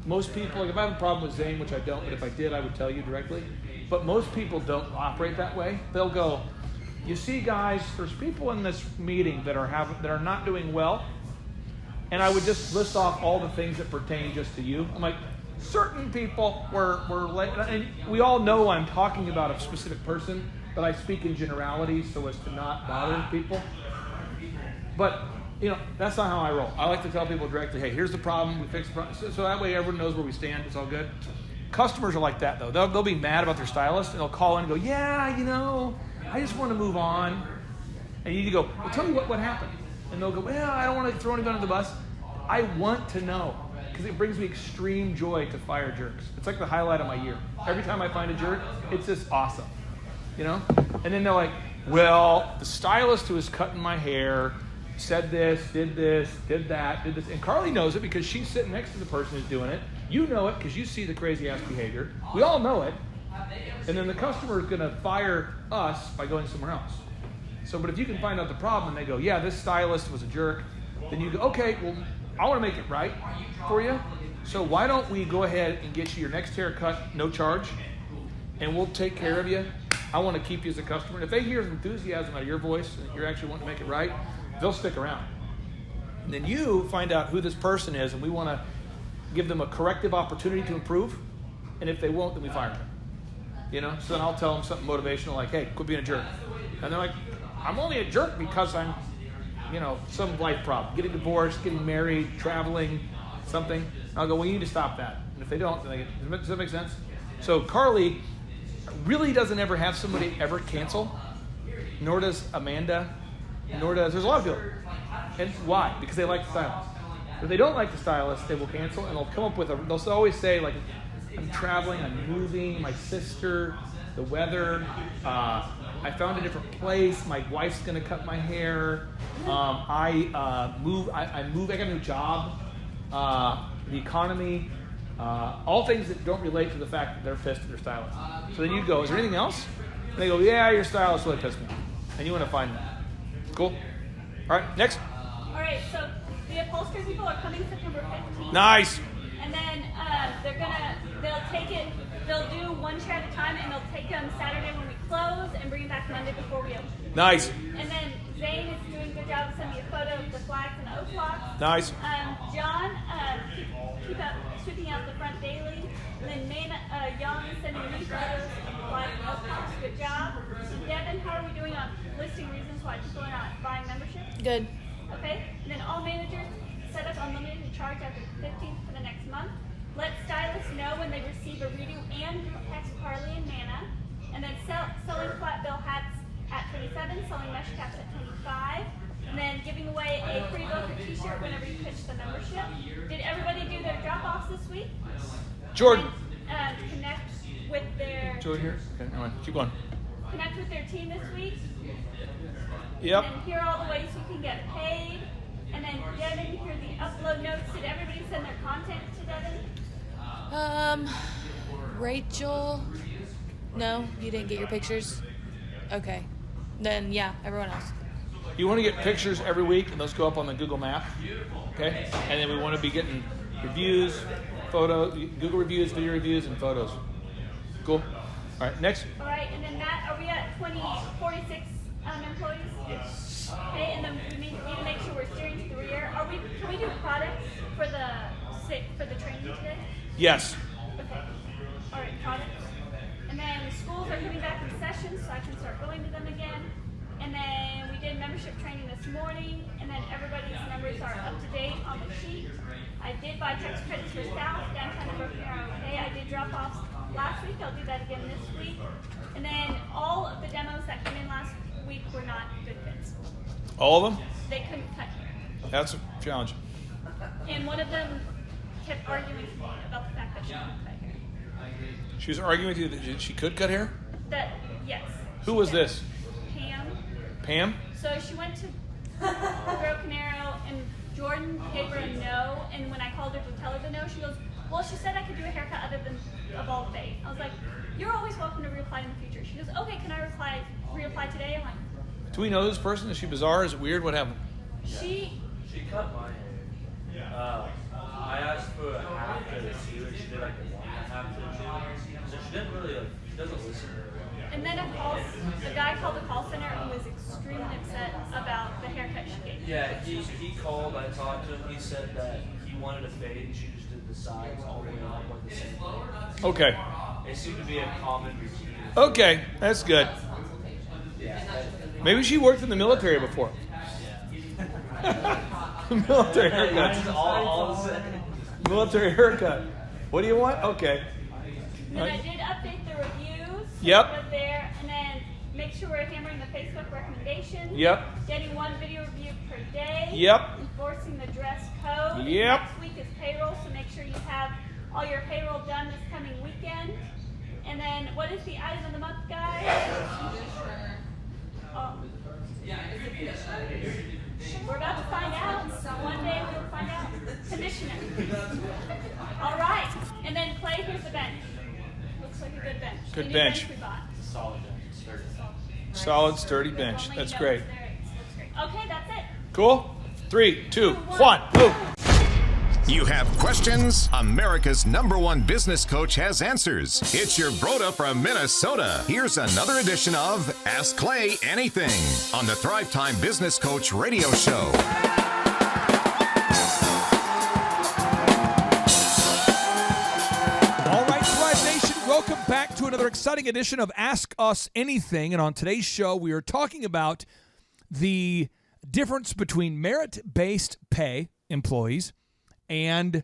Speaker 6: most people, like if I have a problem with Zane, which I don't, but if I did, I would tell you directly. But most people don't operate that way. They'll go, you see guys, there's people in this meeting that are not doing well. And I would just list off all the things that pertain just to you. I'm like, certain people were late. And we all know I'm talking about a specific person, but I speak in generalities so as to not bother people. But that's not how I roll. I like to tell people directly, hey, here's the problem. We fix the problem. So that way everyone knows where we stand. It's all good. Customers are like that, though. They'll be mad about their stylist, and they'll call in and go, yeah, I just want to move on. And you need to go, well, tell me what happened. And they'll go, well, I don't want to throw anyone under the bus. I want to know, because it brings me extreme joy to fire jerks. It's like the highlight of my year. Every time I find a jerk, it's just awesome. And then they're like, well, the stylist who was cutting my hair said this, did that, did this. And Carly knows it because she's sitting next to the person who's doing it. You know it because you see the crazy-ass behavior. We all know it. And then the customer is going to fire us by going somewhere else. But if you can find out the problem and they go, yeah, this stylist was a jerk, then you go, okay, well, I want to make it right for you. So why don't we go ahead and get you your next haircut, no charge, and we'll take care of you. I want to keep you as a customer. And if they hear enthusiasm out of your voice and you're actually wanting to make it right, they'll stick around. And then you find out who this person is, and we want to give them a corrective opportunity to improve. And if they won't, then we fire them. So then I'll tell them something motivational like, hey, quit being a jerk. And they're like, I'm only a jerk because I'm, some life problem. Getting divorced, getting married, traveling, something. And I'll go, well, you need to stop that. And if they don't, then does that make sense? So Carly really doesn't ever have somebody ever cancel, nor does Amanda. There's a lot of people. And why? Because they like the stylist. If they don't like the stylist, they will cancel, and they'll come up with they'll always say, like, I'm traveling, I'm moving, my sister, the weather, I found a different place, my wife's going to cut my hair, I moved, I got a new job, the economy, all things that don't relate to the fact that they're pissed at their stylist. So then you'd go, is there anything else? And they go, yeah, your stylist really pissed me off. And you want to find that. Cool. All right, next.
Speaker 3: All right, so the upholstery people are coming September 15th.
Speaker 6: Nice.
Speaker 3: And then they'll do one chair at a time, and they'll take them Saturday when we close and bring them back Monday before we open.
Speaker 6: Nice.
Speaker 3: And then Zane is doing a good job of sending me a photo of the flags and the oak blocks.
Speaker 6: Nice.
Speaker 3: John, sweeping out the front daily. And then Young is sending me photos of the flags and oak blocks. Good job. Devin, how are we doing on listing reasons why people are not buying memberships?
Speaker 9: Good.
Speaker 3: Okay. And then all managers set up unlimited charge after the 15th for the next month. Let stylists know when they receive a redo and text Carly and Nana. And then selling flat bill hats at 27, selling mesh caps at 25. And then giving away a free book or t-shirt whenever you pitch the membership. Did everybody do their drop-offs this week?
Speaker 6: Jordan.
Speaker 3: And connect with their...
Speaker 6: Jordan here? Okay, all right, keep going.
Speaker 3: Connect with their team this week.
Speaker 6: Yep.
Speaker 3: And here are all the ways you can get paid. And then Devin, here are the upload notes. Did everybody send their content to Devin?
Speaker 9: Rachel.
Speaker 11: No, you didn't get your pictures? Okay. Then, yeah, everyone else.
Speaker 6: You want to get pictures every week, and those go up on the Google map, okay? And then we want to be getting reviews, Google reviews, video reviews, and photos. Cool. All right, next.
Speaker 3: All right, and then Matt, are we at 46 employees? Yes. Okay, and then we need to make sure we're steering to the rear. Can we do products for the training today?
Speaker 6: Yes.
Speaker 3: Okay. All right, products. And then schools are coming back in session, so I can start going to them again. And then we did membership training this morning, and then everybody's numbers are up to date on the sheet. I did buy tax credits for South, downtown and Broken Arrow. Okay, I did drop offs last week. I'll do that again this week. And then all of the demos that came in last week were not good fits.
Speaker 6: All of them?
Speaker 3: They couldn't cut hair.
Speaker 6: That's a challenge.
Speaker 3: And one of them kept arguing with me about the fact that she couldn't cut hair.
Speaker 6: She was arguing with you that she could cut hair?
Speaker 3: Yes.
Speaker 6: Who was this?
Speaker 3: Pam.
Speaker 6: Pam?
Speaker 3: So she went to Broken Arrow, and Jordan gave her a no, and when I called her to tell her the no, she goes, well, she said I could do a haircut other than a bald fade. I was like, you're always welcome to reapply in the future. She goes, okay, can I reapply today? I'm like,
Speaker 6: Do we know this person? Is she bizarre? Is it weird? What happened?
Speaker 3: She
Speaker 12: cut my hair. I asked for a half to see what she did, like a 1.5 to 2. So she didn't really, she doesn't listen very well.
Speaker 3: And then a guy called the call center and was extremely upset about the haircut she gave.
Speaker 12: Yeah, he called, I talked to him, he said that he wanted a fade and she just did the sides all the way up like the same thing.
Speaker 6: Okay.
Speaker 12: It seemed to be a common routine.
Speaker 6: Okay, that's good.
Speaker 12: Yeah.
Speaker 6: Maybe she worked in the military before. Military haircut. Military haircut. What do you want? Okay.
Speaker 3: And I did update the reviews.
Speaker 6: Yep.
Speaker 3: Right there, and then make sure we're hammering the Facebook recommendations.
Speaker 6: Yep.
Speaker 3: Getting one video review per day.
Speaker 6: Yep.
Speaker 3: Enforcing the dress code.
Speaker 6: Yep.
Speaker 3: Next week is payroll, so make sure you have all your payroll done this coming weekend. And then, what is the item of the month, guys? Oh. We're about to find out. One day we'll find out. Conditioner. All right. And then Clay, here's the bench. Looks like a good bench.
Speaker 6: Good
Speaker 3: The new
Speaker 6: bench.
Speaker 3: We bought.
Speaker 12: Solid bench, sturdy.
Speaker 6: Solid, sturdy bench. That's great.
Speaker 3: Okay, that's it.
Speaker 6: Cool? 3, 2, 1, move.
Speaker 4: You have questions? America's #1 business coach has answers. It's your Broda from Minnesota. Here's another edition of Ask Clay Anything on the Thrive Time Business Coach Radio Show.
Speaker 6: All right, Thrive Nation, welcome back to another exciting edition of Ask Us Anything. And on today's show, we are talking about the difference between merit-based pay employees and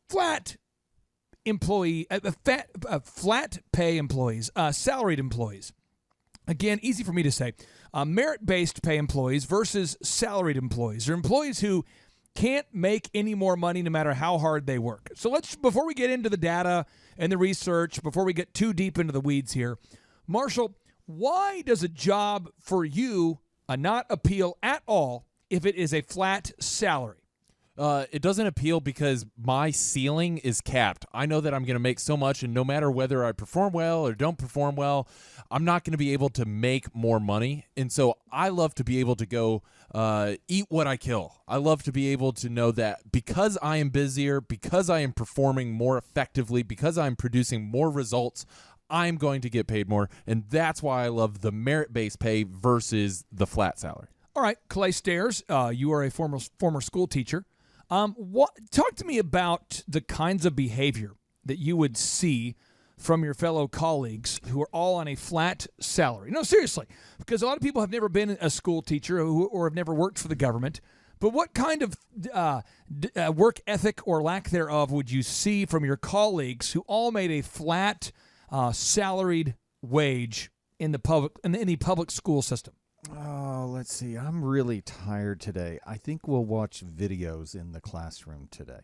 Speaker 6: flat pay employees, salaried employees. Again, easy for me to say. Merit-based pay employees versus salaried employees. They're employees who can't make any more money no matter how hard they work. So before we get into the data and the research, before we get too deep into the weeds here, Marshall, why does a job for you not appeal at all if it is a flat salary?
Speaker 13: It doesn't appeal because my ceiling is capped. I know that I'm going to make so much, and no matter whether I perform well or don't perform well, I'm not going to be able to make more money. And so I love to be able to go eat what I kill. I love to be able to know that because I am busier, because I am performing more effectively, because I'm producing more results, I'm going to get paid more. And that's why I love the merit-based pay versus the flat salary.
Speaker 6: All right, Clay Stairs, you are a former school teacher. Talk to me about the kinds of behavior that you would see from your fellow colleagues who are all on a flat salary. No, seriously, because a lot of people have never been a school teacher or have never worked for the government. But what kind of work ethic or lack thereof would you see from your colleagues who all made a flat salaried wage in the public school system?
Speaker 14: Oh, let's see. I'm really tired today. I think we'll watch videos in the classroom today.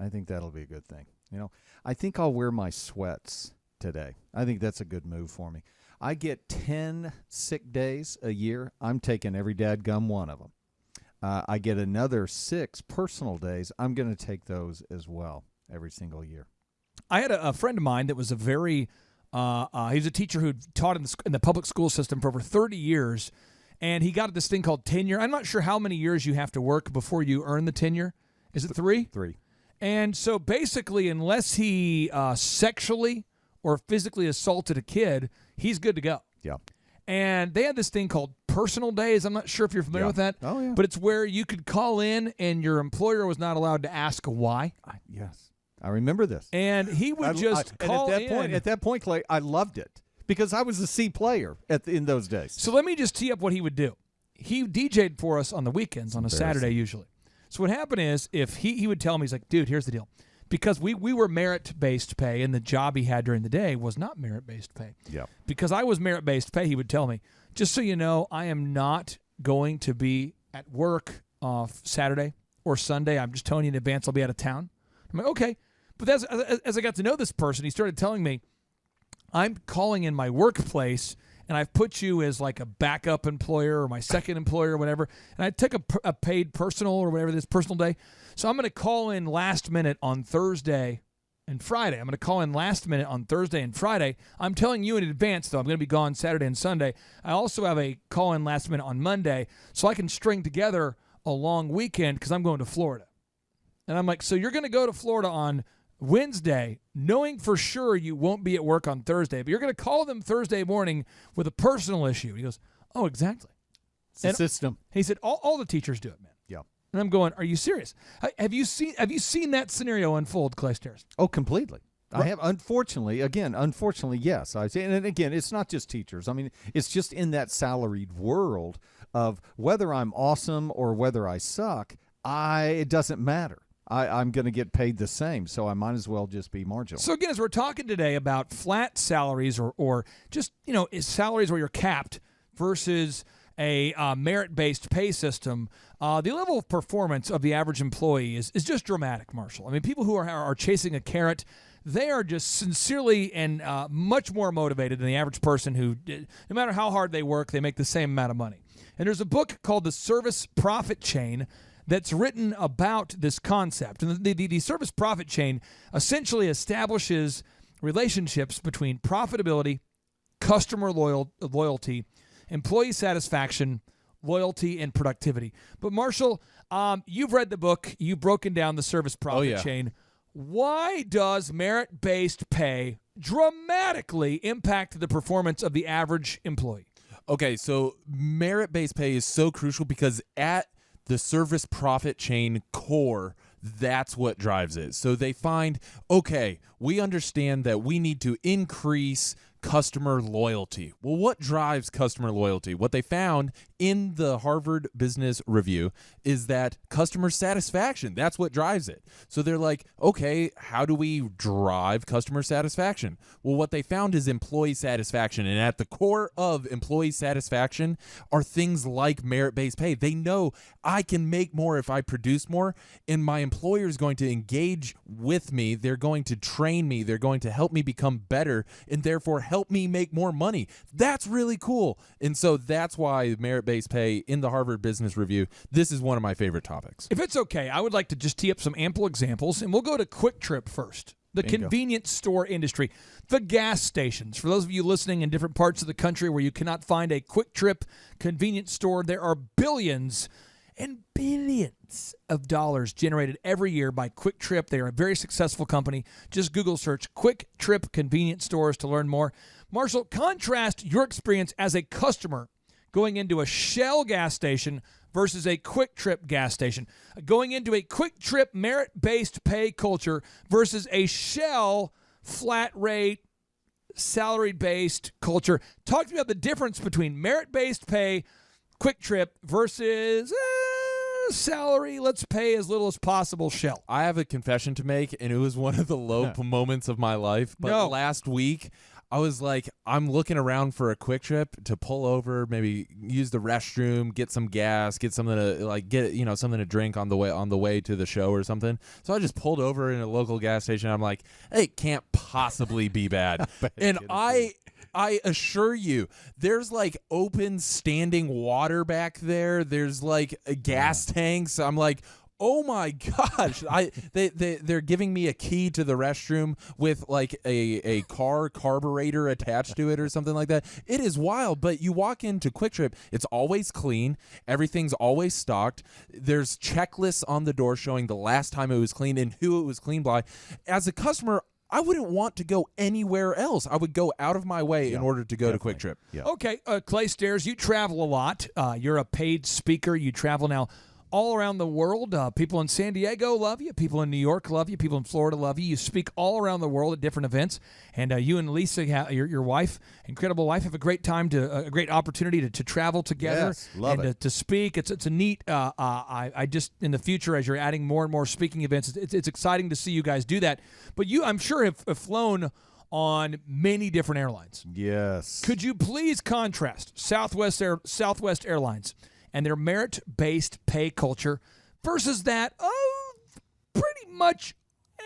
Speaker 14: I think that'll be a good thing. I think I'll wear my sweats today. I think that's a good move for me. I get 10 sick days a year. I'm taking every dadgum one of them. I get another 6 personal days. I'm going to take those as well every single year.
Speaker 6: I had a friend of mine that was a very He's a teacher who taught in the public school system for over 30 years, and he got this thing called tenure. I'm not sure how many years you have to work before you earn the tenure. Is it 3?
Speaker 14: 3.
Speaker 6: And so basically, unless he sexually or physically assaulted a kid, he's good to go.
Speaker 14: Yeah.
Speaker 6: And they had this thing called personal days. I'm not sure if you're familiar with that.
Speaker 14: Oh, yeah.
Speaker 6: But it's where you could call in and your employer was not allowed to ask why.
Speaker 14: Yes. I remember this.
Speaker 6: And he would call in.
Speaker 14: At that point, Clay, I loved it because I was a C player in those days.
Speaker 6: So let me just tee up what he would do. He DJ'd for us on the weekends, on a Saturday usually. So what happened is, if he would tell me, he's like, dude, here's the deal. Because we were merit-based pay, and the job he had during the day was not merit-based pay.
Speaker 14: Yeah.
Speaker 6: Because I was merit-based pay, he would tell me, just so you know, I am not going to be at work Saturday or Sunday. I'm just telling you in advance I'll be out of town. I'm like, okay. But as I got to know this person, he started telling me, I'm calling in my workplace, and I've put you as like a backup employer or my second employer or whatever, and I took a paid personal or whatever this personal day. So I'm going to call in last minute on Thursday and Friday. I'm going to call in last minute on Thursday and Friday. I'm telling you in advance, though, I'm going to be gone Saturday and Sunday. I also have a call in last minute on Monday, so I can string together a long weekend because I'm going to Florida. And I'm like, so you're going to go to Florida on Wednesday, knowing for sure you won't be at work on Thursday, but you're going to call them Thursday morning with a personal issue. He goes, oh, exactly.
Speaker 14: It's a system.
Speaker 6: He said, all the teachers do it, man.
Speaker 14: Yeah.
Speaker 6: And I'm going, are you serious? Have you seen that scenario unfold, Clay Stairs?
Speaker 14: Oh, completely. I have, unfortunately, yes. I say, and again, it's not just teachers. I mean, it's just in that salaried world of whether I'm awesome or whether I suck, it doesn't matter. I'm going to get paid the same, so I might as well just be marginal.
Speaker 6: So again, as we're talking today about flat salaries or just, salaries where you're capped versus a merit-based pay system, the level of performance of the average employee is just dramatic, Marshall. I mean, people who are chasing a carrot, they are just sincerely and much more motivated than the average person who, no matter how hard they work, they make the same amount of money. And there's a book called The Service Profit Chain that's written about this concept. And the service profit chain essentially establishes relationships between profitability, customer loyalty, employee satisfaction, loyalty, and productivity. But Marshall, you've read the book. You've broken down the service profit chain. Why does merit-based pay dramatically impact the performance of the average employee?
Speaker 13: Okay, so merit-based pay is so crucial because at the service profit chain core, that's what drives it. So they find, okay, we understand that we need to increase customer loyalty. Well, what drives customer loyalty? What they found in the Harvard Business Review is that customer satisfaction, that's what drives it. So they're like, okay, how do we drive customer satisfaction? Well, what they found is employee satisfaction. And at the core of employee satisfaction are things like merit-based pay. They know I can make more if I produce more, and my employer is going to engage with me. They're going to train me. They're going to help me become better, and therefore help me make more money. That's really cool. And so that's why merit-based pay in the Harvard Business Review, this is one of my favorite topics.
Speaker 6: If it's okay, I would like to just tee up some ample examples, and we'll go to Quick Trip first. The convenience store industry, the gas stations. For those of you listening in different parts of the country where you cannot find a Quick Trip convenience store, there are billions and billions of dollars generated every year by Quick Trip. They are a very successful company. Just Google search Quick Trip convenience stores to learn more. Marshall, contrast your experience as a customer going into a Shell gas station versus a Quick Trip gas station. Going into a Quick Trip merit-based pay culture versus a Shell flat rate, salary-based culture. Talk to me about the difference between merit-based pay, Quick Trip versus salary, let's pay as little as possible, Shell.
Speaker 13: I have a confession to make, and it was one of the low moments of my life. But last week, I was like, I'm looking around for a Quick Trip to pull over, maybe use the restroom, get some gas, get something to get something to drink on the way to the show or something. So I just pulled over in a local gas station. I'm like, hey, it can't possibly be bad. And I assure you, there's like open standing water back there. There's like gas tanks. I'm like, Oh my gosh! They're giving me a key to the restroom with like a car carburetor attached to it or something like that. It is wild. But you walk into Quick Trip, it's always clean. Everything's always stocked. There's checklists on the door showing the last time it was cleaned and who it was cleaned by. As a customer, I wouldn't want to go anywhere else. I would go out of my way in order to go to Quick Trip.
Speaker 14: Yeah.
Speaker 6: Okay, Clay Stairs, you travel a lot. You're a paid speaker. You travel now all around the world. People in San Diego love you. People in New York love you. People in Florida love you. You speak all around the world at different events. And you and Lisa, your wife, incredible wife, have a great time a great opportunity to travel together.
Speaker 14: Yes, love
Speaker 6: and
Speaker 14: it.
Speaker 6: To speak. It's a neat. I just in the future as you're adding more and more speaking events, it's exciting to see you guys do that. But you, I'm sure, have flown on many different airlines.
Speaker 14: Yes.
Speaker 6: Could you please contrast Southwest Airlines and their merit-based pay culture versus that of pretty much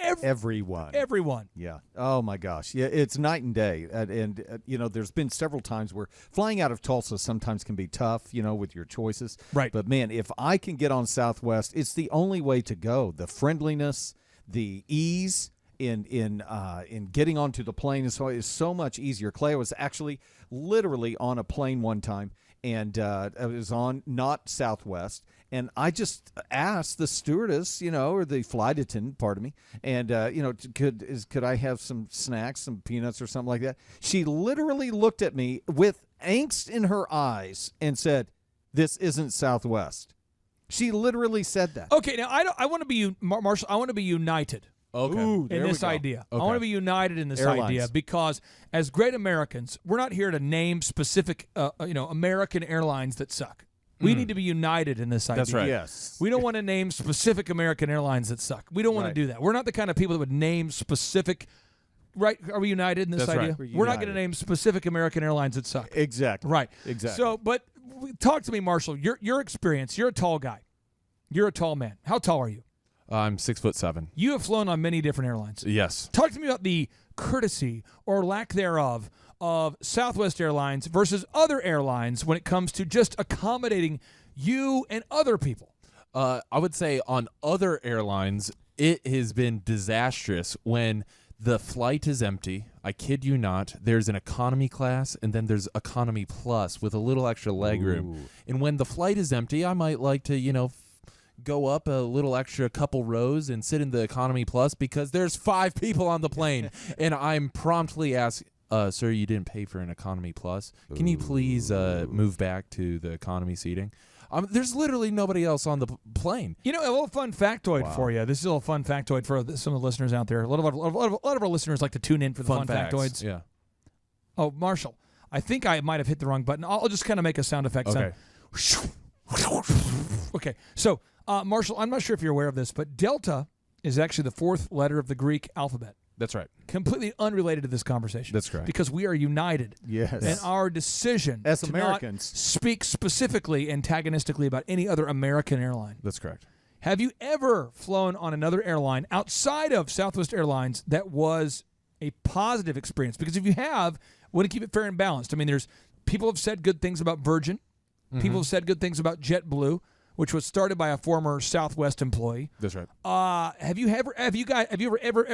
Speaker 6: everyone?
Speaker 14: Yeah. Oh my gosh. Yeah, it's night and day. And there's been several times where flying out of Tulsa sometimes can be tough, with your choices.
Speaker 6: Right.
Speaker 14: But man, if I can get on Southwest, it's the only way to go. The friendliness, the ease in getting onto the plane is so much easier. Clay, was actually literally on a plane one time, and I was on not Southwest, and I just asked the stewardess, or the flight attendant, pardon me, and could I have some snacks, some peanuts or something like that? She literally looked at me with angst in her eyes and said, "This isn't Southwest." She literally said that.
Speaker 6: Okay, now I want to be Marshall. I want to be united.
Speaker 13: Okay.
Speaker 14: Ooh,
Speaker 6: In this idea.
Speaker 13: Okay.
Speaker 6: I want to be united in this idea because as great Americans, we're not here to name specific American airlines that suck. We need to be united in this idea.
Speaker 13: That's right.
Speaker 14: Yes.
Speaker 6: We don't want to name specific American airlines that suck. We don't want to do that. We're not the kind of people that would name specific. Right? Are we united in this
Speaker 13: That's
Speaker 6: idea?
Speaker 13: right.
Speaker 6: We're not going to name specific American airlines that suck.
Speaker 14: Exactly.
Speaker 6: Right.
Speaker 14: Exactly.
Speaker 6: So, but talk to me, Marshall. Your experience. You're a tall guy. You're a tall man. How tall are you?
Speaker 13: I'm 6'7".
Speaker 6: You have flown on many different airlines.
Speaker 13: Yes.
Speaker 6: Talk to me about the courtesy or lack thereof of Southwest Airlines versus other airlines when it comes to just accommodating you and other people.
Speaker 13: I would say on other airlines, it has been disastrous when the flight is empty. I kid you not. There's an economy class, and then there's economy plus with a little extra legroom. And when the flight is empty, I might like to, go up a little extra couple rows and sit in the economy plus because there's 5 people on the plane. And I'm promptly asked, sir, you didn't pay for an economy plus. Can you please move back to the economy seating? There's literally nobody else on the plane.
Speaker 6: A little fun factoid for you. This is a little fun factoid for some of the listeners out there. A lot of our listeners like to tune in for the fun
Speaker 13: facts.
Speaker 6: factoids.
Speaker 13: Yeah.
Speaker 6: Oh, Marshall, I think I might have hit the wrong button. I'll just kind of make a sound effect.
Speaker 13: Okay.
Speaker 6: Okay. So, Marshall, I'm not sure if you're aware of this, but Delta is actually the 4th letter of the Greek alphabet.
Speaker 13: That's right.
Speaker 6: Completely unrelated to this conversation.
Speaker 13: That's correct.
Speaker 6: Because we are united.
Speaker 14: Yes.
Speaker 6: And our decision
Speaker 14: As
Speaker 6: to
Speaker 14: Americans.
Speaker 6: not speak specifically antagonistically about any other American airline.
Speaker 13: That's correct.
Speaker 6: Have you ever flown on another airline outside of Southwest Airlines that was a positive experience? Because if you have, we want to keep it fair and balanced. I mean, people have said good things about Virgin. People have said good things about JetBlue, which was started by a former Southwest employee.
Speaker 13: That's right.
Speaker 6: Have you ever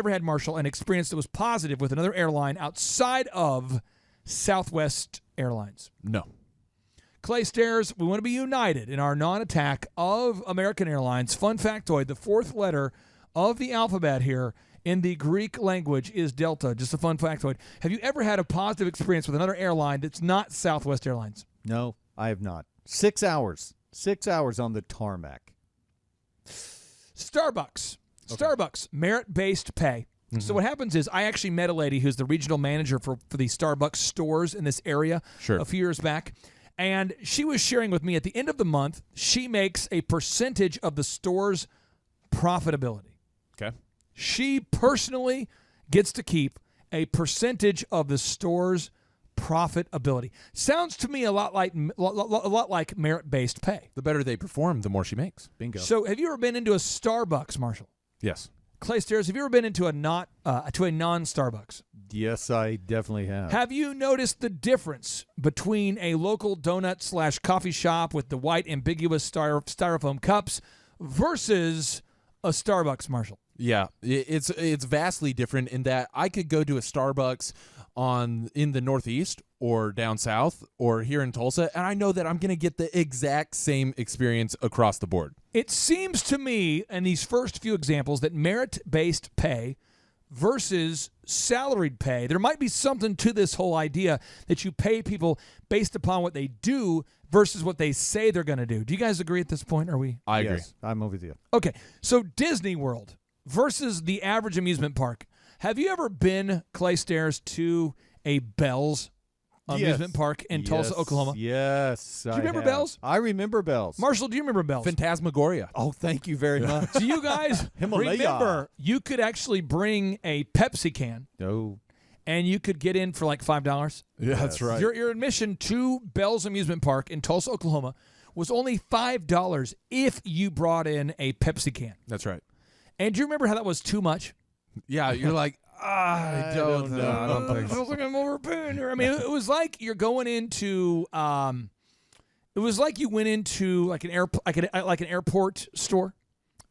Speaker 6: had, Marshall, an experience that was positive with another airline outside of Southwest Airlines?
Speaker 13: No.
Speaker 6: Clay Stairs, we want to be united in our non-attack of American Airlines. Fun factoid, the 4th letter of the alphabet here in the Greek language is Delta. Just a fun factoid. Have you ever had a positive experience with another airline that's not Southwest Airlines?
Speaker 14: No, I have not. 6 hours. 6 hours on the tarmac.
Speaker 6: Starbucks. Okay. Starbucks, merit-based pay. So what happens is I actually met a lady who's the regional manager for the Starbucks stores in this area a few years back. And she was sharing with me at the end of the month, she makes a percentage of the store's profitability.
Speaker 13: Okay.
Speaker 6: She personally gets to keep a percentage of the store's profitability. Sounds to me a lot like merit-based pay.
Speaker 13: The better they perform, the more she makes.
Speaker 14: Bingo.
Speaker 6: So have you ever been into a Starbucks, Marshall?
Speaker 13: Yes.
Speaker 6: Clay Stairs, have you ever been into a non-Starbucks?
Speaker 14: Yes, I definitely have.
Speaker 6: Have you noticed the difference between a local donut/coffee shop with the white ambiguous styrofoam cups versus a Starbucks, Marshall?
Speaker 13: Yeah, it's vastly different in that I could go to a Starbucks in the Northeast or down south or here in Tulsa, and I know that I'm going to get the exact same experience across the board.
Speaker 6: It seems to me in these first few examples that merit-based pay versus salaried pay, there might be something to this whole idea that you pay people based upon what they do versus what they say they're going to do. Do you guys agree at this point?
Speaker 13: I agree.
Speaker 14: Yes, I'm with you.
Speaker 6: Okay, so Disney World versus the average amusement park. Have you ever been, Clay Stairs, to a Bells amusement park in Tulsa, Oklahoma?
Speaker 14: Yes.
Speaker 6: Do you remember Bells?
Speaker 14: I remember Bells.
Speaker 6: Marshall, do you remember Bells?
Speaker 13: Phantasmagoria.
Speaker 14: Oh, thank you very much.
Speaker 6: Do you guys remember you could actually bring a Pepsi can?
Speaker 14: No.
Speaker 6: And you could get in for like $5.
Speaker 13: Yeah, that's right.
Speaker 6: Your admission to Bells Amusement Park in Tulsa, Oklahoma was only $5 if you brought in a Pepsi can.
Speaker 13: That's right.
Speaker 6: And do you remember how that was too much?
Speaker 13: Yeah, you're like, I don't know. I don't think
Speaker 6: I feel like I'm overpaying here. I mean, it was like you're going into it was like you went into like an airport store.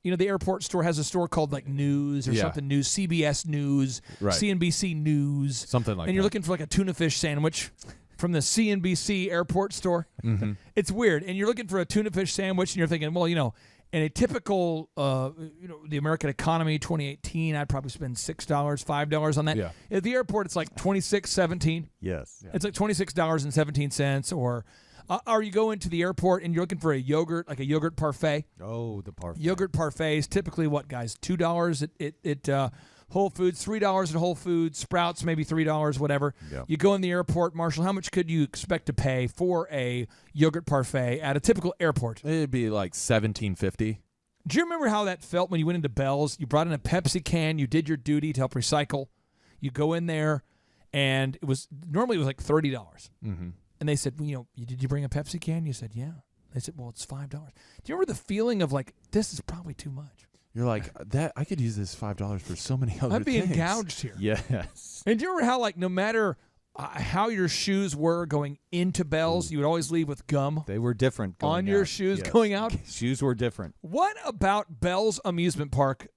Speaker 6: You know, the airport store has a store called like News or something News, CBS News, CNBC News,
Speaker 13: something like that.
Speaker 6: And you're looking for like a tuna fish sandwich from the CNBC airport store.
Speaker 13: Mm-hmm.
Speaker 6: It's weird. And you're looking for a tuna fish sandwich and you're thinking, well, you know, in a typical, the American economy, 2018, I'd probably spend $6, $5 on that.
Speaker 13: Yeah.
Speaker 6: At the airport, it's like $26.17.
Speaker 14: Yes.
Speaker 6: It's like $26.17. Or you go into the airport and you're looking for a yogurt, like a yogurt parfait.
Speaker 14: Oh, the parfait.
Speaker 6: Yogurt parfait is typically what, guys? $2 at Whole Foods, $3 at Whole Foods, Sprouts maybe $3, whatever.
Speaker 14: Yeah.
Speaker 6: You go in the airport, Marshall, how much could you expect to pay for a yogurt parfait at a typical airport?
Speaker 13: It'd be like $17.50.
Speaker 6: Do you remember how that felt when you went into Bell's? You brought in a Pepsi can, you did your duty to help recycle. You go in there, and normally it was like $30.
Speaker 13: Mm-hmm.
Speaker 6: And they said, well, you know, did you bring a Pepsi can? You said, yeah. They said, well, it's $5. Do you remember the feeling of like, this is probably too much?
Speaker 13: You're like, that I could use this $5 for so many other
Speaker 6: I'm being
Speaker 13: things.
Speaker 6: gouged here.
Speaker 14: Yes.
Speaker 6: And do you remember how, like, no matter how your shoes were going into Bell's, you would always leave with gum?
Speaker 14: They were different
Speaker 6: on your shoes
Speaker 14: Yes.
Speaker 6: going out?
Speaker 14: Shoes were different.
Speaker 6: What about Bell's Amusement Park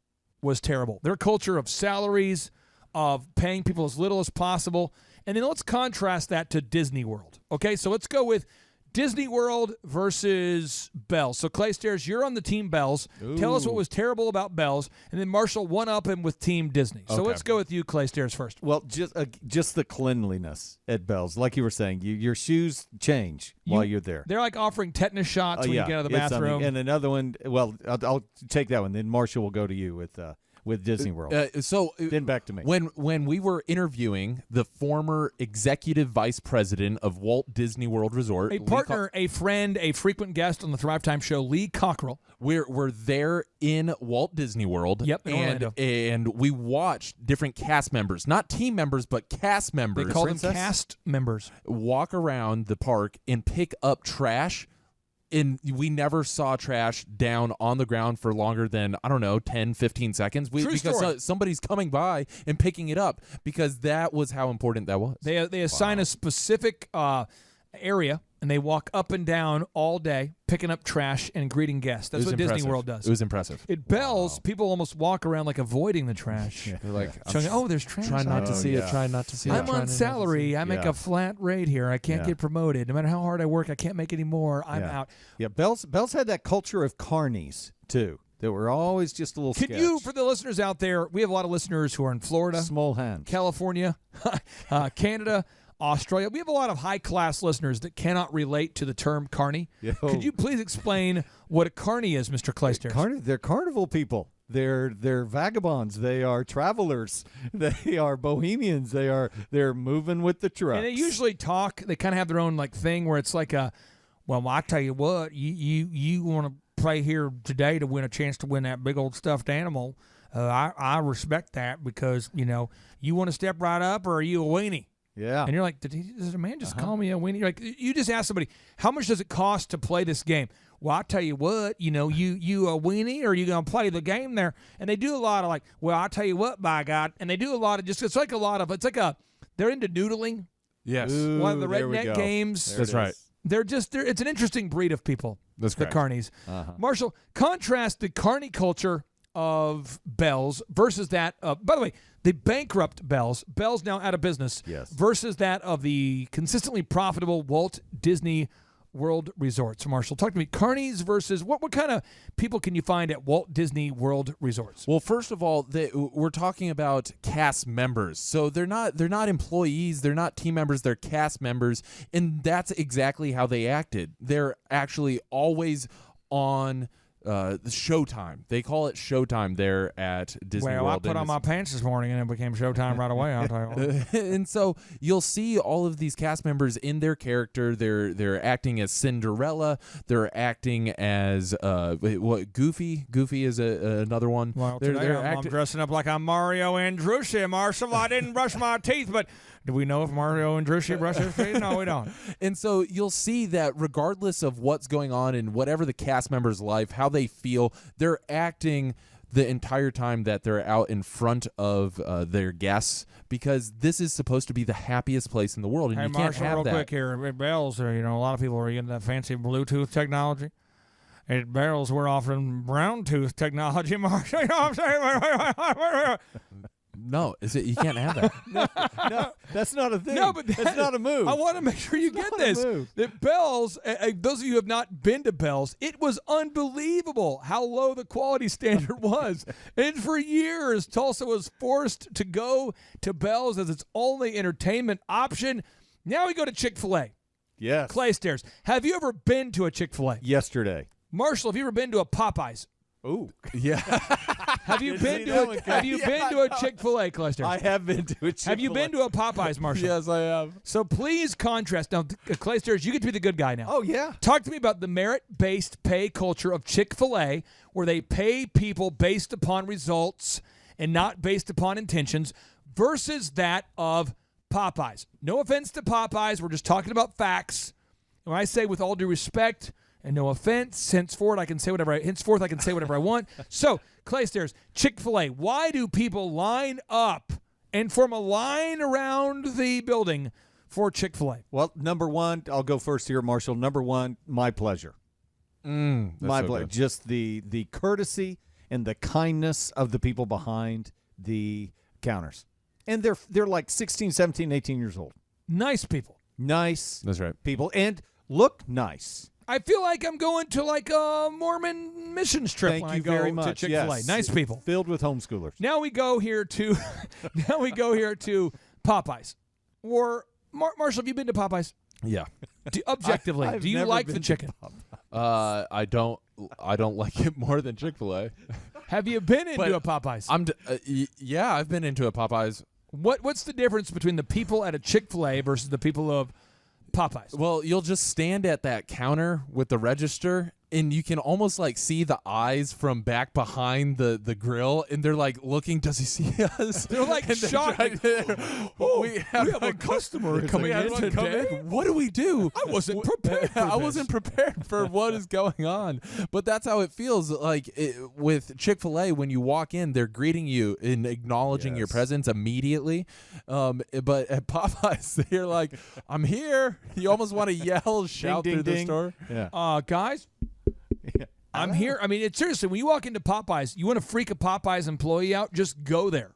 Speaker 6: was terrible? Their culture of salaries, of paying people as little as possible. And then let's contrast that to Disney World. Okay, so let's go with Disney World versus Bell's. So, Clay Stairs, you're on the team Bell's.
Speaker 14: Ooh.
Speaker 6: Tell us what was terrible about Bell's. And then Marshall one-up him with team Disney. So let's go with you, Clay Stairs, first.
Speaker 14: Well, just the cleanliness at Bell's. Like you were saying, your shoes change while you're there.
Speaker 6: They're like offering tetanus shots when you get out of the
Speaker 14: it's
Speaker 6: bathroom.
Speaker 14: something. And another one, well, I'll take that one. Then Marshall will go to you with Disney World. Then back to me.
Speaker 13: When we were interviewing the former executive vice president of Walt Disney World Resort,
Speaker 6: a partner, a friend, a frequent guest on the Thrive Time show, Lee Cockrell.
Speaker 13: We're there in Walt Disney World.
Speaker 6: Yep, in Orlando.
Speaker 13: And we watched different cast members, not team members, but cast members.
Speaker 6: They call them cast members.
Speaker 13: Walk around the park and pick up trash. And we never saw trash down on the ground for longer than, 10, 15 seconds. Because somebody's coming by and picking it up, because that was how important that was.
Speaker 6: They assign a specific area, and they walk up and down all day picking up trash and greeting guests. That's what Disney World does.
Speaker 13: It was impressive.
Speaker 6: At Bell's, people almost walk around like avoiding the trash.
Speaker 13: They're like,
Speaker 6: showing, there's trash.
Speaker 13: Try not to see it. Try not to see it.
Speaker 6: I'm on salary. I make a flat rate here. I can't get promoted. No matter how hard I work, I can't make any more. I'm out.
Speaker 14: Yeah, Bell's had that culture of carnies, too. That were always just a little
Speaker 6: Could
Speaker 14: sketch.
Speaker 6: you, for the listeners out there, we have a lot of listeners who are in Florida,
Speaker 14: small hands,
Speaker 6: California, Canada, Australia. We have a lot of high-class listeners that cannot relate to the term carny.
Speaker 14: Yo.
Speaker 6: Could you please explain what a carny is, Mr. Clay Stairs?
Speaker 14: They're carnival people. They're vagabonds. They are travelers. They are bohemians. They're moving with the trucks.
Speaker 6: And they usually talk. They kind of have their own like thing where it's like well, I tell you what, you want to play here today to win a chance to win that big old stuffed animal. I respect that because you want to step right up, or are you a weenie?
Speaker 14: Yeah.
Speaker 6: And you're like, did a man just call me a weenie? You're like, you just ask somebody, how much does it cost to play this game? Well, I tell you what, you a weenie, or are you going to play the game there? And they do a lot of like, well, I tell you what, by God. And they do a lot of they're into noodling.
Speaker 13: Yes.
Speaker 6: One of the redneck games.
Speaker 13: That's right.
Speaker 6: It's an interesting breed of people.
Speaker 13: That's
Speaker 6: the
Speaker 13: correct.
Speaker 6: carnies. Marshall, contrast the carny culture of Bell's versus that of, by the way, the bankrupt Bell's now out of business, versus that of the consistently profitable Walt Disney World Resorts. Marshall, talk to me. Carnies versus what kind of people can you find at Walt Disney World Resorts?
Speaker 13: Well, first of all, we're talking about cast members. So they're not employees, they're not team members, they're cast members, and that's exactly how they acted. They're actually always on the Showtime. They call it Showtime there at Disney World.
Speaker 6: Well, I put on my pants this morning and it became Showtime right away. I'll tell you what.
Speaker 13: And so you'll see all of these cast members in their character. They're acting as Cinderella. They're acting as Goofy. Goofy is another one.
Speaker 6: Well, today I'm dressing up like I'm Mario Andrucci. Marshall, I didn't brush my teeth, but do we know if Mario Andrucci brushes his teeth? No, we don't.
Speaker 13: And so you'll see that regardless of what's going on in whatever the cast member's life, how they feel, they're acting the entire time that they're out in front of their guests, because this is supposed to be the happiest place in the world, and
Speaker 6: hey,
Speaker 13: you can't
Speaker 6: Marshall,
Speaker 13: have
Speaker 6: real
Speaker 13: that.
Speaker 6: quick here. At Bell's, a lot of people are into that fancy Bluetooth technology. At Bell's, we're offering brown tooth technology, Marshall. You know what I'm saying?
Speaker 13: No, you can't have that.
Speaker 14: No, that's not a thing.
Speaker 6: No, but
Speaker 14: that's not a move.
Speaker 6: I want to make sure you get this. That Bell's, those of you who have not been to Bell's, it was unbelievable how low the quality standard was. And for years, Tulsa was forced to go to Bell's as its only entertainment option. Now we go to Chick-fil-A.
Speaker 14: Yes.
Speaker 6: Clay Stairs. Have you ever been to a Chick-fil-A?
Speaker 14: Yesterday.
Speaker 6: Marshall, have you ever been to a Popeyes?
Speaker 14: Ooh.
Speaker 13: Yeah.
Speaker 6: Have you been to a Chick-fil-A, Cluster?
Speaker 14: I have been to a Chick-fil-A.
Speaker 6: Have you been to a Popeyes, Marshall?
Speaker 13: Yes, I have.
Speaker 6: So please contrast. Now, Clay Stairs, you get to be the good guy now.
Speaker 14: Oh, yeah.
Speaker 6: Talk to me about the merit-based pay culture of Chick-fil-A, where they pay people based upon results and not based upon intentions, versus that of Popeyes. No offense to Popeyes. We're just talking about facts. When I say with all due respect and no offense, henceforth I can say whatever I want. So, Clay Stairs, Chick-fil-A, why do people line up and form a line around the building for Chick-fil-A?
Speaker 14: Well, number one, I'll go first here, Marshall. Number one, my pleasure. My pleasure. Just the courtesy and the kindness of the people behind the counters. And they're like 16, 17, 18 years old.
Speaker 6: Nice people.
Speaker 14: Nice.
Speaker 13: That's right.
Speaker 14: People. And look nice.
Speaker 6: I feel like I'm going to like a Mormon missions trip
Speaker 14: Thank
Speaker 6: when
Speaker 14: you
Speaker 6: I go
Speaker 14: very
Speaker 6: to
Speaker 14: much.
Speaker 6: Chick-fil-A.
Speaker 14: Yes.
Speaker 6: Nice people.
Speaker 14: Filled with homeschoolers.
Speaker 6: Now we go here to Popeyes. Or Marshall, have you been to Popeyes?
Speaker 13: Yeah.
Speaker 6: Objectively,
Speaker 14: I've
Speaker 6: do you
Speaker 14: never
Speaker 6: like
Speaker 14: been
Speaker 6: the
Speaker 14: to
Speaker 6: chicken?
Speaker 13: I don't like it more than Chick-fil-A.
Speaker 6: Have you been into a Popeyes?
Speaker 13: Yeah, I've been into a Popeyes.
Speaker 6: What's the difference between the people at a Chick-fil-A versus the people of Popeyes?
Speaker 13: Well, you'll just stand at that counter with the register, and you can almost like see the eyes from back behind the grill, and they're like looking, does he see us?
Speaker 6: They're like shocked. We have a customer coming in today.
Speaker 13: What do we do?
Speaker 6: I wasn't prepared for
Speaker 13: I
Speaker 6: this.
Speaker 13: wasn't prepared for what is going on. But that's how it feels like with Chick-fil-A. When you walk in, they're greeting you and acknowledging your presence immediately. But at Popeyes, they're like, I'm here. You almost want to yell, shout
Speaker 14: ding,
Speaker 13: through the
Speaker 14: ding.
Speaker 13: store.
Speaker 14: Yeah.
Speaker 6: Guys, I'm here. I mean, seriously, when you walk into Popeyes, you want to freak a Popeyes employee out, just go there.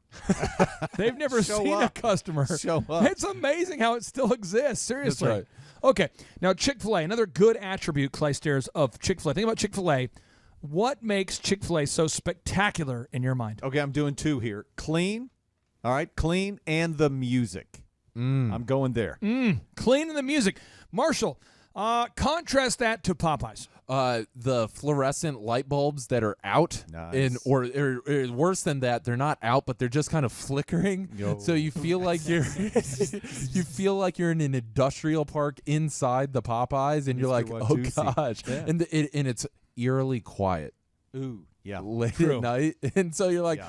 Speaker 6: They've never seen a customer.
Speaker 14: Show up.
Speaker 6: It's amazing how it still exists. Seriously.
Speaker 13: That's
Speaker 6: Okay. Now, Chick-fil-A, another good attribute, Clay Stairs, of Chick-fil-A. Think about Chick-fil-A. What makes Chick-fil-A so spectacular in your mind?
Speaker 14: Okay, I'm doing two here. Clean. All right, clean and the music. I'm going there.
Speaker 6: Clean and the music. Marshall, contrast that to Popeyes.
Speaker 13: The fluorescent light bulbs that are out,
Speaker 14: Nice.
Speaker 13: or worse than that, they're not out, but they're just kind of flickering.
Speaker 14: Yo.
Speaker 13: So you feel like you're in an industrial park inside the Popeyes, and you're like,
Speaker 14: Mr.
Speaker 13: oh
Speaker 14: Watusi.
Speaker 13: gosh,
Speaker 14: Yeah.
Speaker 13: and it's eerily quiet
Speaker 14: Ooh, yeah.
Speaker 13: late
Speaker 6: True.
Speaker 13: at night, and so you're like.
Speaker 14: Yeah.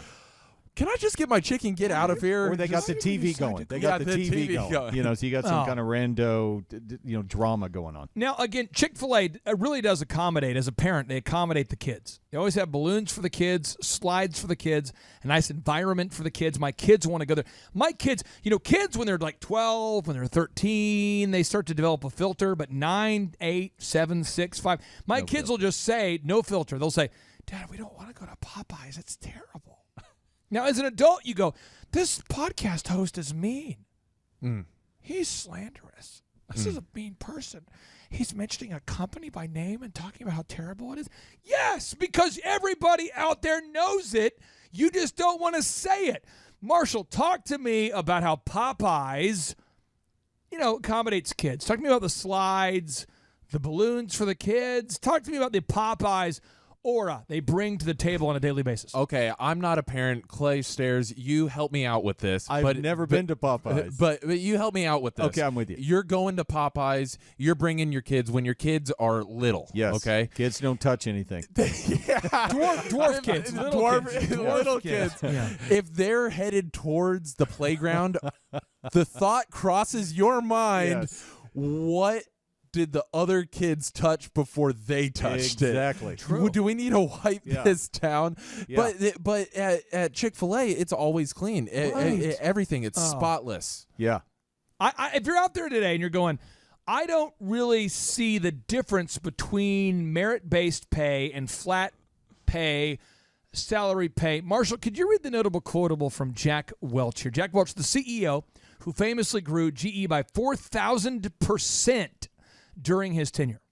Speaker 13: Can I just get my chicken? Get out of here.
Speaker 14: Or they got the TV going. They got the TV going. You know, so you got some kind of rando, drama going on.
Speaker 6: Now, again, Chick-fil-A really does accommodate. As a parent, they accommodate the kids. They always have balloons for the kids, slides for the kids, a nice environment for the kids. My kids want to go there. My kids, kids when they're like 12, when they're 13, they start to develop a filter, but 9, 8, 7, 6, 5. My kids will just say, no filter. They'll say, Dad, we don't want to go to Popeyes. It's terrible. Now, as an adult, you go, this podcast host is mean. He's slanderous. This is a mean person. He's mentioning a company by name and talking about how terrible it is. Yes, because everybody out there knows it. You just don't want to say it. Marshall, talk to me about how Popeyes, accommodates kids. Talk to me about the slides, the balloons for the kids. Talk to me about the Popeyes aura they bring to the table on a daily basis.
Speaker 13: Okay, I'm not a parent. Clay Stairs, you help me out with this.
Speaker 14: I've never been to Popeyes.
Speaker 13: But you help me out with this.
Speaker 14: Okay, I'm with you.
Speaker 13: You're going to Popeyes. You're bringing your kids when your kids are little.
Speaker 14: Yes.
Speaker 13: Okay?
Speaker 14: Kids don't touch anything.
Speaker 6: Dwarf kids.
Speaker 13: Little kids.
Speaker 6: Yeah.
Speaker 13: If they're headed towards the playground, the thought crosses your mind, what did the other kids touch before they touched
Speaker 14: Exactly.
Speaker 13: it?
Speaker 6: True.
Speaker 13: Do we need to wipe this down?
Speaker 14: Yeah.
Speaker 13: But at Chick-fil-A, it's always clean. Everything, it's spotless.
Speaker 14: Yeah.
Speaker 6: If you're out there today and you're going, I don't really see the difference between merit-based pay and flat pay, salary pay. Marshall, could you read the notable quotable from Jack Welch here? Jack Welch, the CEO, who famously grew GE by 4,000% during his tenure.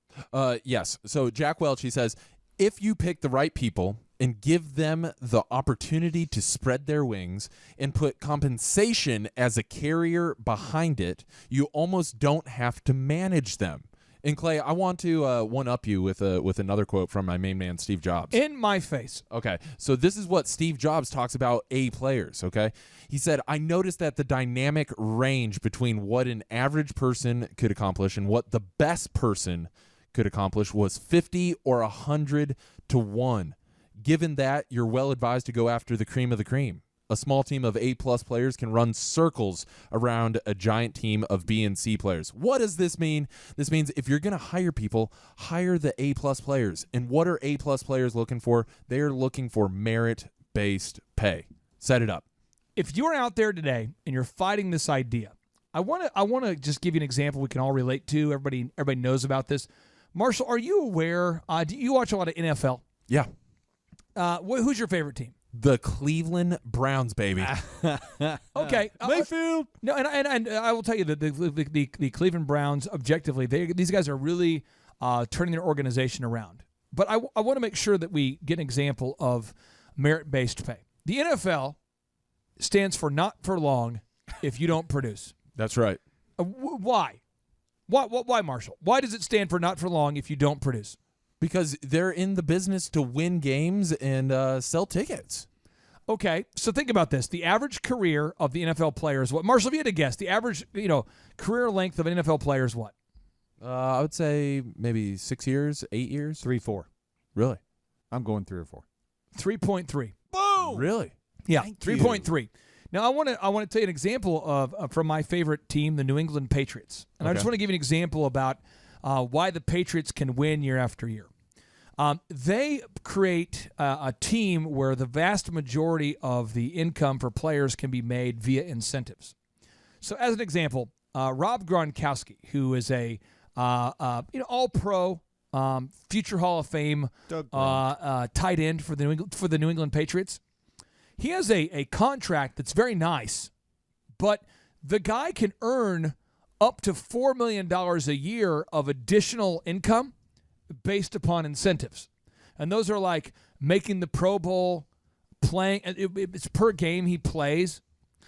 Speaker 13: Yes. So Jack Welch, he says, if you pick the right people and give them the opportunity to spread their wings and put compensation as a carrier behind it, you almost don't have to manage them. And Clay, I want to one-up you with another quote from my main man, Steve Jobs.
Speaker 6: In my face.
Speaker 13: Okay, so this is what Steve Jobs talks about A players, okay? He said, I noticed that the dynamic range between what an average person could accomplish and what the best person could accomplish was 50 or 100 to 1. Given that, you're well advised to go after the cream of the cream. A small team of A-plus players can run circles around a giant team of B and C players. What does this mean? This means if you're going to hire people, hire the A-plus players. And what are A-plus players looking for? They're looking for merit-based pay. Set it up.
Speaker 6: If you're out there today and you're fighting this idea, I want to just give you an example we can all relate to. Everybody knows about this. Marshall, are you aware? Do you watch a lot of NFL?
Speaker 13: Yeah.
Speaker 6: Who's your favorite team?
Speaker 13: The Cleveland Browns, baby.
Speaker 6: Okay.
Speaker 14: Mayfield.
Speaker 6: No, and I will tell you that the Cleveland Browns, objectively, these guys are really turning their organization around. But I want to make sure that we get an example of merit-based pay. The NFL stands for not for long if you don't produce.
Speaker 13: That's right.
Speaker 6: Why? Why, Marshall? Why does it stand for not for long if you don't produce?
Speaker 13: Because they're in the business to win games and sell tickets.
Speaker 6: Okay, so think about this. The average career of the NFL player is what? Marshall, if you had to guess, the average career length of an NFL player is what?
Speaker 13: I would say maybe 6 years, 8 years.
Speaker 14: 3, 4.
Speaker 13: Really?
Speaker 14: I'm going 3 or 4.
Speaker 6: 3.3.
Speaker 13: Boom! Really?
Speaker 6: Yeah, 3.3. Now, I want to tell you an example of from my favorite team, the New England Patriots. And I just want to give you an example about why the Patriots can win year after year. They create a team where the vast majority of the income for players can be made via incentives. So, as an example, Rob Gronkowski, who is a All-Pro, future Hall of Fame tight end for the New England Patriots, he has a contract that's very nice, but the guy can earn up to $4 million a year of additional income based upon incentives. And those are like making the Pro Bowl, playing. It's per game he plays.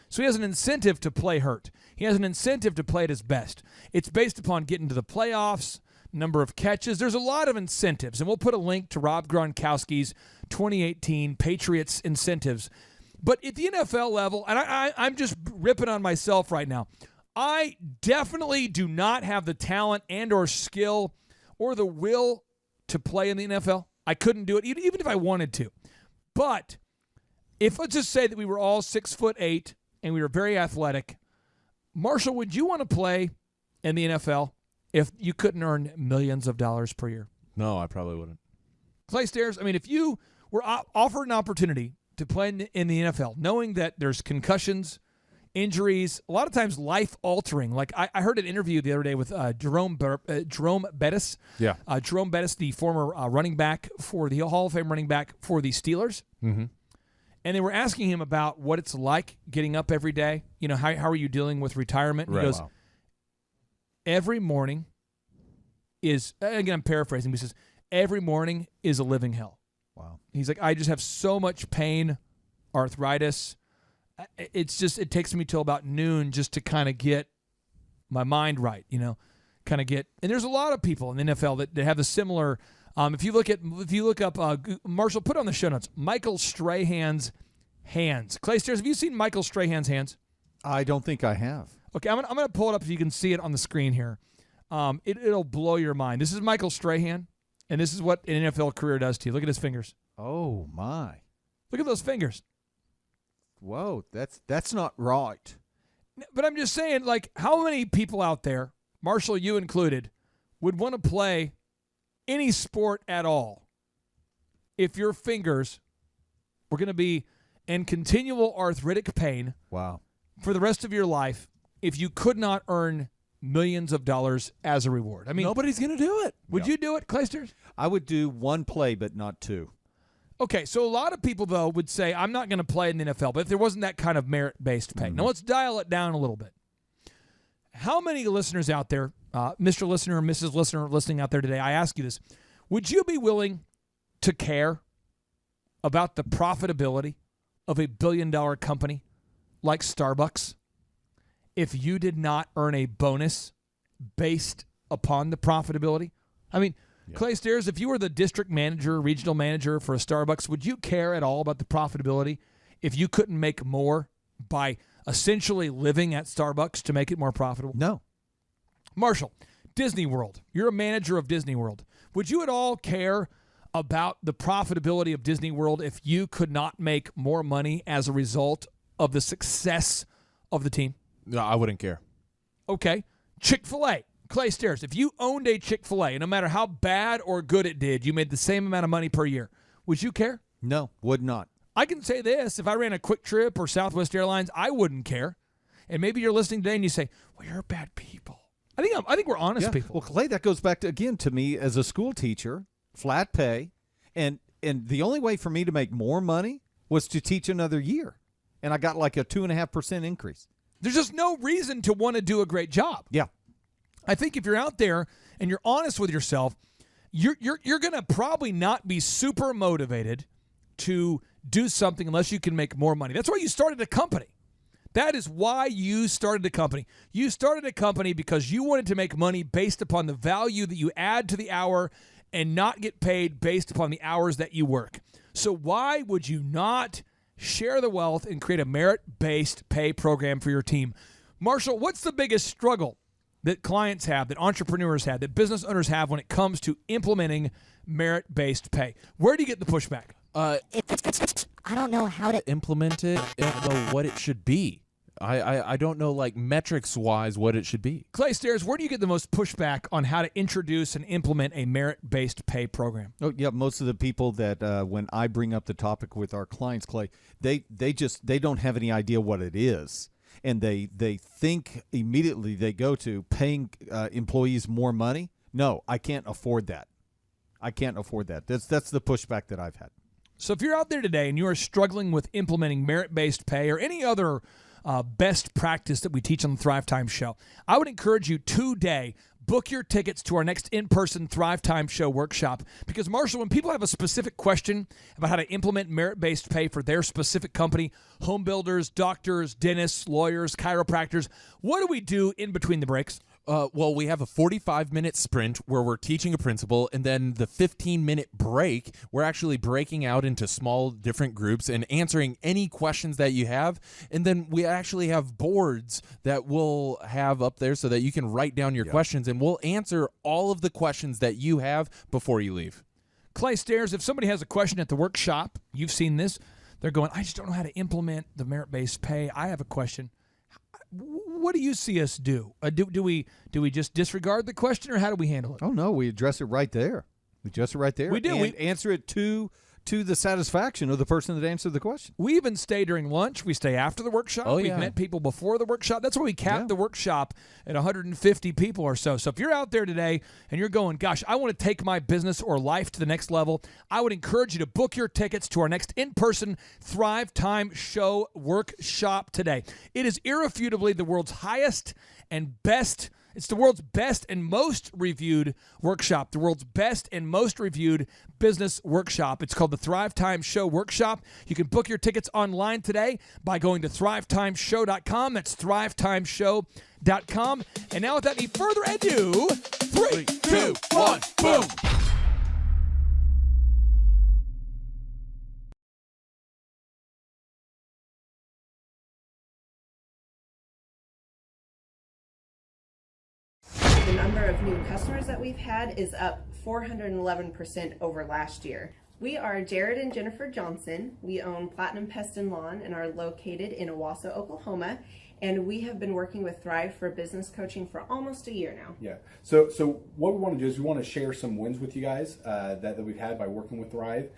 Speaker 6: So he has an incentive to play hurt. He has an incentive to play at his best. It's based upon getting to the playoffs, number of catches. There's a lot of incentives. And we'll put a link to Rob Gronkowski's 2018 Patriots incentives. But at the NFL level, and I'm just ripping on myself right now, I definitely do not have the talent and or skill or the will to play in the NFL. I couldn't do it, even if I wanted to. But if let's just say that we were all 6'8" and we were very athletic, Marshall, would you want to play in the NFL if you couldn't earn millions of dollars per year?
Speaker 13: No, I probably wouldn't.
Speaker 6: Clay Stairs, I mean, if you were offered an opportunity to play in the NFL, knowing that there's concussions, injuries, a lot of times life-altering. Like I heard an interview the other day with Jerome Bettis.
Speaker 13: Yeah.
Speaker 6: Jerome Bettis, the former running back for the Hall of Fame running back for the Steelers.
Speaker 13: Mm-hmm.
Speaker 6: And they were asking him about what it's like getting up every day. You know, how are you dealing with retirement? And
Speaker 13: Right.
Speaker 6: he goes, every morning is, again, I'm paraphrasing, but he says, every morning is a living hell.
Speaker 14: Wow.
Speaker 6: He's like, I just have so much pain, arthritis. It's just, it takes me till about noon just to kind of get my mind right, you know, kind of get, and there's a lot of people in the NFL that have a similar, if you look up, Marshall, put on the show notes, Michael Strahan's hands. Clay Stairs, have you seen Michael Strahan's hands?
Speaker 14: I don't think I have.
Speaker 6: Okay, I'm gonna pull it up if you can see it on the screen here. It'll blow your mind. This is Michael Strahan, and this is what an NFL career does to you. Look at his fingers.
Speaker 14: Oh my!
Speaker 6: Look at those fingers.
Speaker 14: Whoa, that's not right.
Speaker 6: But I'm just saying, like, how many people out there, Marshall, you included, would want to play any sport at all if your fingers were going to be in continual arthritic pain?
Speaker 14: Wow.
Speaker 6: For the rest of your life, if you could not earn millions of dollars as a reward. I mean,
Speaker 13: nobody's going to do it.
Speaker 6: Would you do it, Clayster?
Speaker 14: I would do one play, but not two.
Speaker 6: Okay, so a lot of people, though, would say, I'm not going to play in the NFL, but if there wasn't that kind of merit-based pay. Now, let's dial it down a little bit. How many listeners out there, Mr. Listener, Mrs. Listener listening out there today, I ask you this, would you be willing to care about the profitability of a billion-dollar company like Starbucks if you did not earn a bonus based upon the profitability? I mean, Clay Stairs, if you were the district manager, regional manager for a Starbucks, would you care at all about the profitability if you couldn't make more by essentially living at Starbucks to make it more profitable?
Speaker 14: No.
Speaker 6: Marshall, Disney World. You're a manager of Disney World. Would you at all care about the profitability of Disney World if you could not make more money as a result of the success of the team?
Speaker 13: No, I wouldn't care.
Speaker 6: Okay. Chick-fil-A. Clay Stairs, if you owned a Chick-fil-A, and no matter how bad or good it did, you made the same amount of money per year, would you care?
Speaker 14: No, would not.
Speaker 6: I can say this. If I ran a Quick Trip or Southwest Airlines, I wouldn't care. And maybe you're listening today and you say, well, you're bad people. I think we're honest people.
Speaker 14: Well, Clay, that goes back to, again, to me as a school teacher, flat pay, and the only way for me to make more money was to teach another year. And I got like a 2.5% increase.
Speaker 6: There's just no reason to want to do a great job.
Speaker 14: Yeah.
Speaker 6: I think if you're out there and you're honest with yourself, you're going to probably not be super motivated to do something unless you can make more money. That's why you started a company. That is why you started a company. You started a company because you wanted to make money based upon the value that you add to the hour and not get paid based upon the hours that you work. So why would you not share the wealth and create a merit-based pay program for your team? Marshall, what's the biggest struggle that clients have, that entrepreneurs have, that business owners have when it comes to implementing merit-based pay? Where do you get the pushback?
Speaker 13: I don't know how to implement it. I don't know what it should be. I don't know, like, metrics-wise what it should be.
Speaker 6: Clay Stairs, where do you get the most pushback on how to introduce and implement a merit-based pay program?
Speaker 14: Oh, yeah, most of the people that when I bring up the topic with our clients, Clay, they don't have any idea what it is. And they think immediately they go to paying employees more money. No, I can't afford that. I can't afford that. That's the pushback that I've had.
Speaker 6: So if you're out there today and you are struggling with implementing merit-based pay or any other best practice that we teach on the Thrive Time Show, I would encourage you today, book your tickets to our next in-person Thrive Time Show workshop. Because, Marshall, when people have a specific question about how to implement merit-based pay for their specific company, home builders, doctors, dentists, lawyers, chiropractors, what do we do in between the breaks?
Speaker 13: Well, we have a 45-minute sprint where we're teaching a principle, and then the 15-minute break, we're actually breaking out into small different groups and answering any questions that you have. And then we actually have boards that we'll have up there so that you can write down your questions, and we'll answer all of the questions that you have before you leave.
Speaker 6: Clay Stairs, if somebody has a question at the workshop, you've seen this, they're going, I just don't know how to implement the merit-based pay. I have a question. What do you see us do? Do we just disregard the question, or how do we handle it?
Speaker 14: Oh, no, we address it right there. We do.
Speaker 6: And
Speaker 14: We answer it to the satisfaction of the person that answered the question.
Speaker 6: We even stay during lunch. We stay after the workshop.
Speaker 14: Oh,
Speaker 6: We've
Speaker 14: yeah.
Speaker 6: met people before the workshop. That's why we capped the workshop at 150 people or so. So if you're out there today and you're going, gosh, I want to take my business or life to the next level, I would encourage you to book your tickets to our next in-person Thrive Time Show workshop today. It is irrefutably the world's highest and best. It's the world's best and most reviewed workshop, the world's best and most reviewed business workshop. It's called the Thrive Time Show Workshop. You can book your tickets online today by going to thrivetimeshow.com. That's thrivetimeshow.com. And now, without any further ado, 3, 2, 1, boom!
Speaker 15: The number of new customers that we've had is up 411% over last year. We are Jared and Jennifer Johnson. We own Platinum Pest and Lawn and are located in Owasso, Oklahoma. And we have been working with Thrive for business coaching for almost a year now.
Speaker 16: Yeah. So what we want to do is we want to share some wins with you guys that we've had by working with Thrive.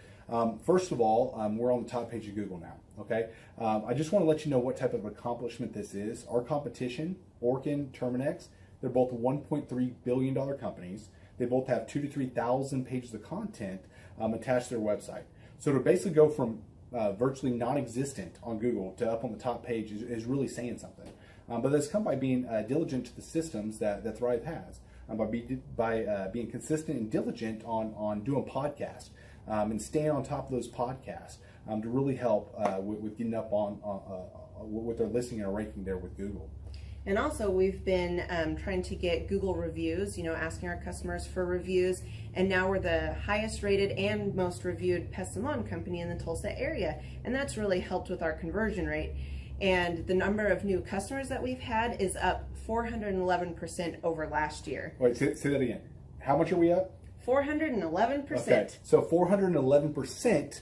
Speaker 16: First of all, we're on the top page of Google now. Okay. I just want to let you know what type of accomplishment this is. Our competition, Orkin, Terminex, they're both $1.3 billion companies. They both have 2,000 to 3,000 pages of content attached to their website. So to basically go from virtually non-existent on Google to up on the top page is really saying something. But that's come by being diligent to the systems that Thrive has, by being consistent and diligent on doing podcasts and staying on top of those podcasts to really help with getting up on with their listing and ranking there with Google.
Speaker 15: And also we've been trying to get Google reviews, asking our customers for reviews. And now we're the highest rated and most reviewed pest and lawn company in the Tulsa area. And that's really helped with our conversion rate. And the number of new customers that we've had is up 411% over last year.
Speaker 16: Wait, say that again. How much are we up?
Speaker 15: 411%.
Speaker 16: Okay, so 411%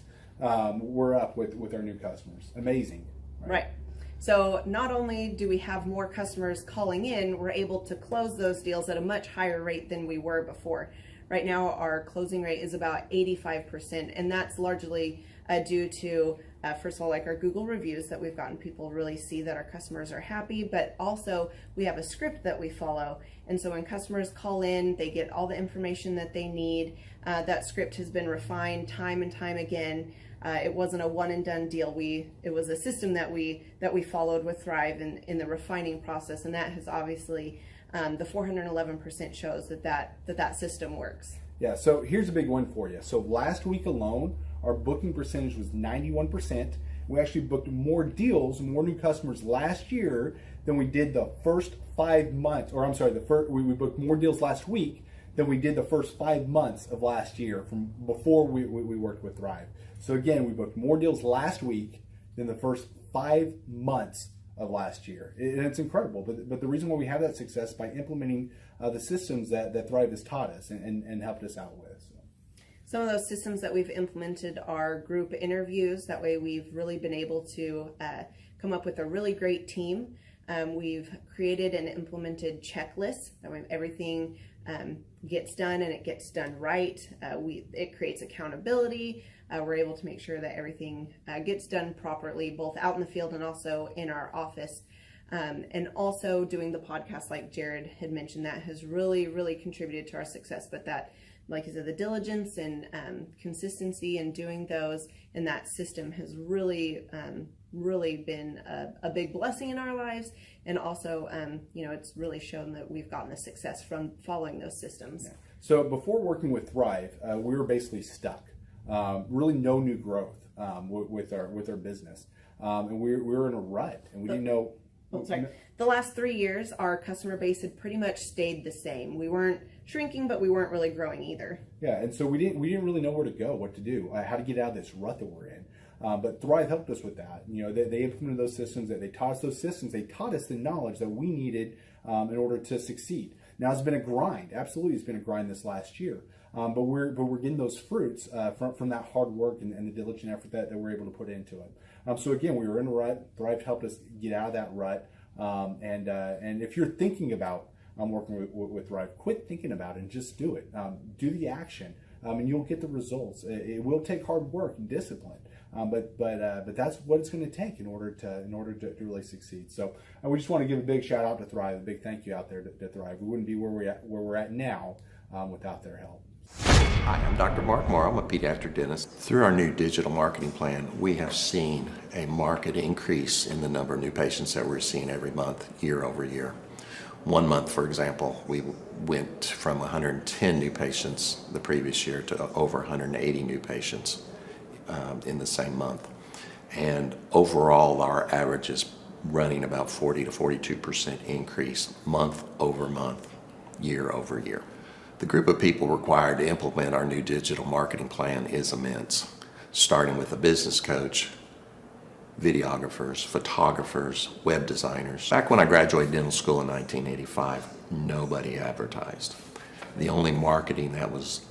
Speaker 16: we're up with our new customers. Amazing.
Speaker 15: Right. So not only do we have more customers calling in, we're able to close those deals at a much higher rate than we were before. Right now, our closing rate is about 85%, and that's largely due to, first of all, like our Google reviews that we've gotten people really see that our customers are happy, but also we have a script that we follow. And so when customers call in, they get all the information that they need. That script has been refined time and time again. It wasn't a one and done deal. It was a system that we followed with Thrive in the refining process, and that has obviously the 411% shows that system works.
Speaker 16: Yeah. So here's a big one for you. So last week alone, our booking percentage was 91%. We actually booked more deals, more new customers last year than we did the first 5 months. Or I'm sorry, we booked more deals last week than we did the first 5 months of last year from before we worked with Thrive. So again, we booked more deals last week than the first 5 months of last year. And it's incredible. But the reason why we have that success is by implementing the systems that Thrive has taught us and helped us out with. So.
Speaker 15: Some of those systems that we've implemented are group interviews. That way we've really been able to come up with a really great team. We've created and implemented checklists. That way everything gets done and it gets done right. It creates accountability. We're able to make sure that everything gets done properly, both out in the field and also in our office. And also doing the podcast, like Jared had mentioned, that has really, really contributed to our success. But that, like I said, the diligence and consistency in doing those and that system has really, really been a big blessing in our lives. And also, it's really shown that we've gotten the success from following those systems.
Speaker 16: Yeah. So before working with Thrive, we were basically stuck. Really no new growth with our business. And we were in a rut and we didn't know.
Speaker 15: The last 3 years, our customer base had pretty much stayed the same. We weren't shrinking, but we weren't really growing either.
Speaker 16: Yeah, and so we didn't really know where to go, what to do, how to get out of this rut that we're in. But Thrive helped us with that. They implemented those systems. They taught us those systems. They taught us the knowledge that we needed in order to succeed. Now it's been a grind. Absolutely, it's been a grind this last year. But we're getting those fruits from that hard work and the diligent effort that we're able to put into it. So again, we were in a rut. Thrive helped us get out of that rut. And if you're thinking about working with Thrive, quit thinking about it and just do it. Do the action, and you'll get the results. It will take hard work and discipline, but that's what it's going to take in order to really succeed. So we just want to give a big shout out to Thrive, a big thank you out there to Thrive. We wouldn't be where we're at now without their help.
Speaker 17: Hi, I'm Dr. Mark Morrow. I'm a pediatric dentist. Through our new digital marketing plan, we have seen a marked increase in the number of new patients that we're seeing every month, year over year. One month, for example, we went from 110 new patients the previous year to over 180 new patients in the same month. And overall, our average is running about 40 to 42% increase month over month, year over year. The group of people required to implement our new digital marketing plan is immense, starting with a business coach, videographers, photographers, web designers. Back when I graduated dental school in 1985, nobody advertised. The only marketing that was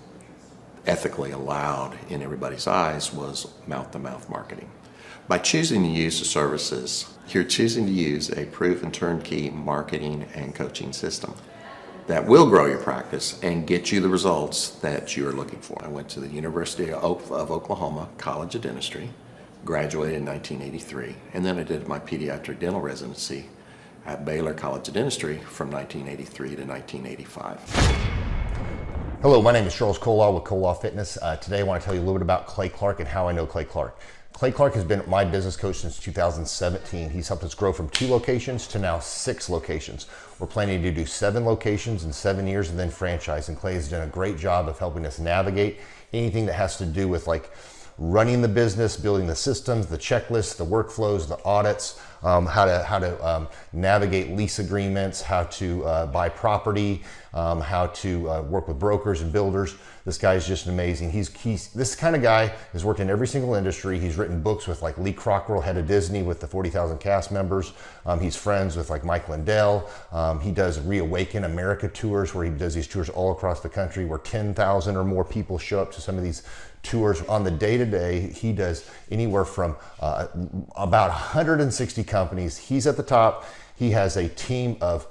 Speaker 17: ethically allowed in everybody's eyes was mouth-to-mouth marketing. By choosing to use the services, you're choosing to use a proven turnkey marketing and coaching system that will grow your practice and get you the results that you're looking for. I went to the University of Oklahoma College of Dentistry, graduated in 1983, and then I did my pediatric dental residency at Baylor College of Dentistry from 1983 to 1985.
Speaker 18: Hello, my name is Charles Kolaw with Kolaw Fitness. Today I want to tell you a little bit about Clay Clark and how I know Clay Clark. Clay Clark has been my business coach since 2017. He's helped us grow from 2 locations to now 6 locations. We're planning to do 7 locations in 7 years and then franchise. And Clay has done a great job of helping us navigate anything that has to do with like running the business, building the systems, the checklists, the workflows, the audits, how to navigate lease agreements, how to buy property, how to work with brokers and builders. This guy is just amazing. He's this kind of guy has worked in every single industry. He's written books with like Lee Cockrell, head of Disney, with the 40,000 cast members. He's friends with like Mike Lindell. He does Reawaken America tours, where he does these tours all across the country, where 10,000 or more people show up to some of these tours. On the day-to-day, he does anywhere from about 160 companies. He's at the top. He has a team of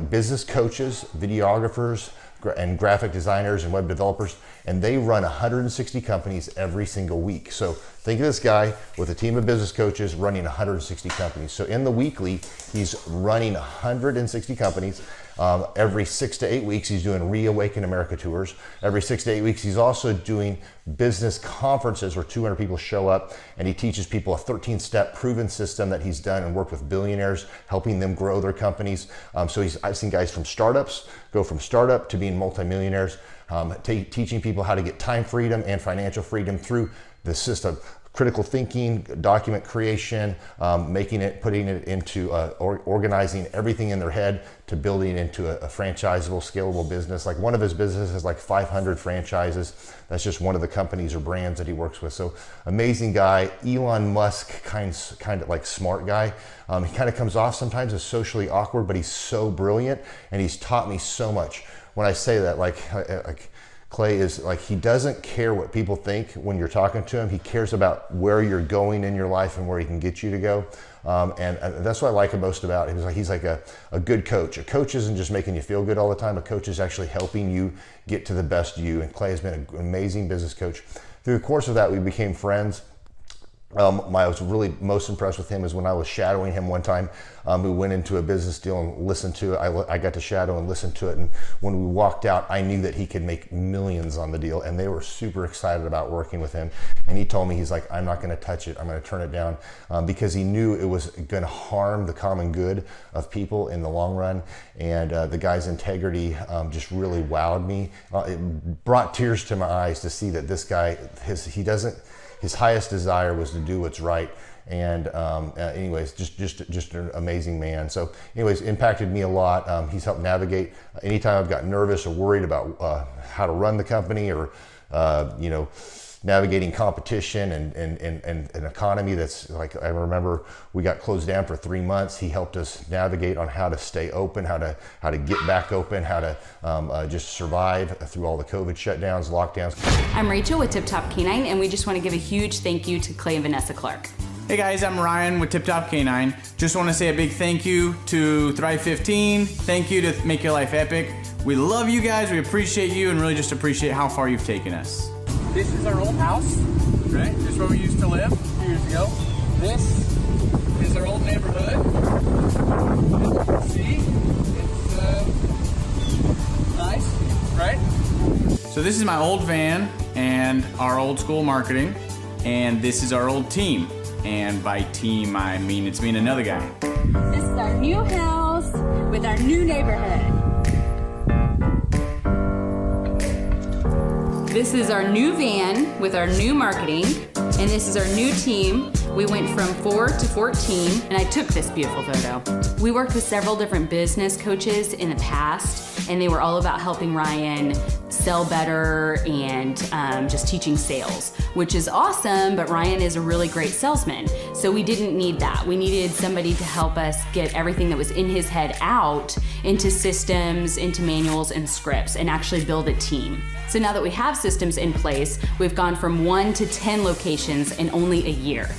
Speaker 18: business coaches, videographers, and graphic designers and web developers, and they run 160 companies every single week. So think of this guy with a team of business coaches running 160 companies. So in the weekly, he's running 160 companies. Every 6 to 8 weeks, he's doing Reawaken America tours. Every 6 to 8 weeks, he's also doing business conferences where 200 people show up, and he teaches people a 13-step proven system that he's done and worked with billionaires, helping them grow their companies. So I've seen guys from startups go from startup to being multimillionaires, teaching people how to get time freedom and financial freedom through the system. Critical thinking, document creation, putting it into organizing everything in their head to building it into a franchisable, scalable business. Like one of his businesses has like 500 franchises. That's just one of the companies or brands that he works with. So amazing guy. Elon Musk kind of like smart guy. He kind of comes off sometimes as socially awkward, but he's so brilliant, and he's taught me so much. When I say that, like Clay is like, he doesn't care what people think when you're talking to him. He cares about where you're going in your life and where he can get you to go. And that's what I like him most about him. He's like a good coach. A coach isn't just making you feel good all the time. A coach is actually helping you get to the best you. And Clay has been an amazing business coach. Through the course of that, we became friends. I was really most impressed with him is when I was shadowing him one time. We went into a business deal and listened to it. I got to shadow and listen to it. And when we walked out, I knew that he could make millions on the deal. And they were super excited about working with him. And he told me, he's like, I'm not going to touch it. I'm going to turn it down, because he knew it was going to harm the common good of people in the long run. And the guy's integrity just really wowed me. It brought tears to my eyes to see that this guy, his highest desire was to do what's right. And anyways, just an amazing man. So anyways, impacted me a lot. He's helped navigate anytime I've got nervous or worried about how to run the company, or navigating competition and an economy that's like, I remember we got closed down for 3 months. He helped us navigate on how to stay open, how to get back open, how to just survive through all the COVID shutdowns, lockdowns.
Speaker 19: I'm Rachel with Tip Top Canine, and we just want to give a huge thank you to Clay and Vanessa Clark.
Speaker 20: Hey guys, I'm Ryan with Tip Top Canine. Just want to say a big thank you to Thrive 15. Thank you to Make Your Life Epic. We love you guys, we appreciate you, and really just appreciate how far you've taken us. This is our old house, right? This is where we used to live a few years ago. This is our old neighborhood. See? It's nice, right? So this is my old van and our old school marketing, and this is our old team. And by team, I mean it's me and another guy.
Speaker 19: This is our new house with our new neighborhood. This is our new van with our new marketing, and this is our new team. We went from 4 to 14, and I took this beautiful photo. We worked with several different business coaches in the past, and they were all about helping Ryan sell better and just teaching sales, which is awesome, but Ryan is a really great salesman. So we didn't need that. We needed somebody to help us get everything that was in his head out into systems, into manuals and scripts, and actually build a team. So now that we have systems in place, we've gone from 1 to 10 locations in only a year.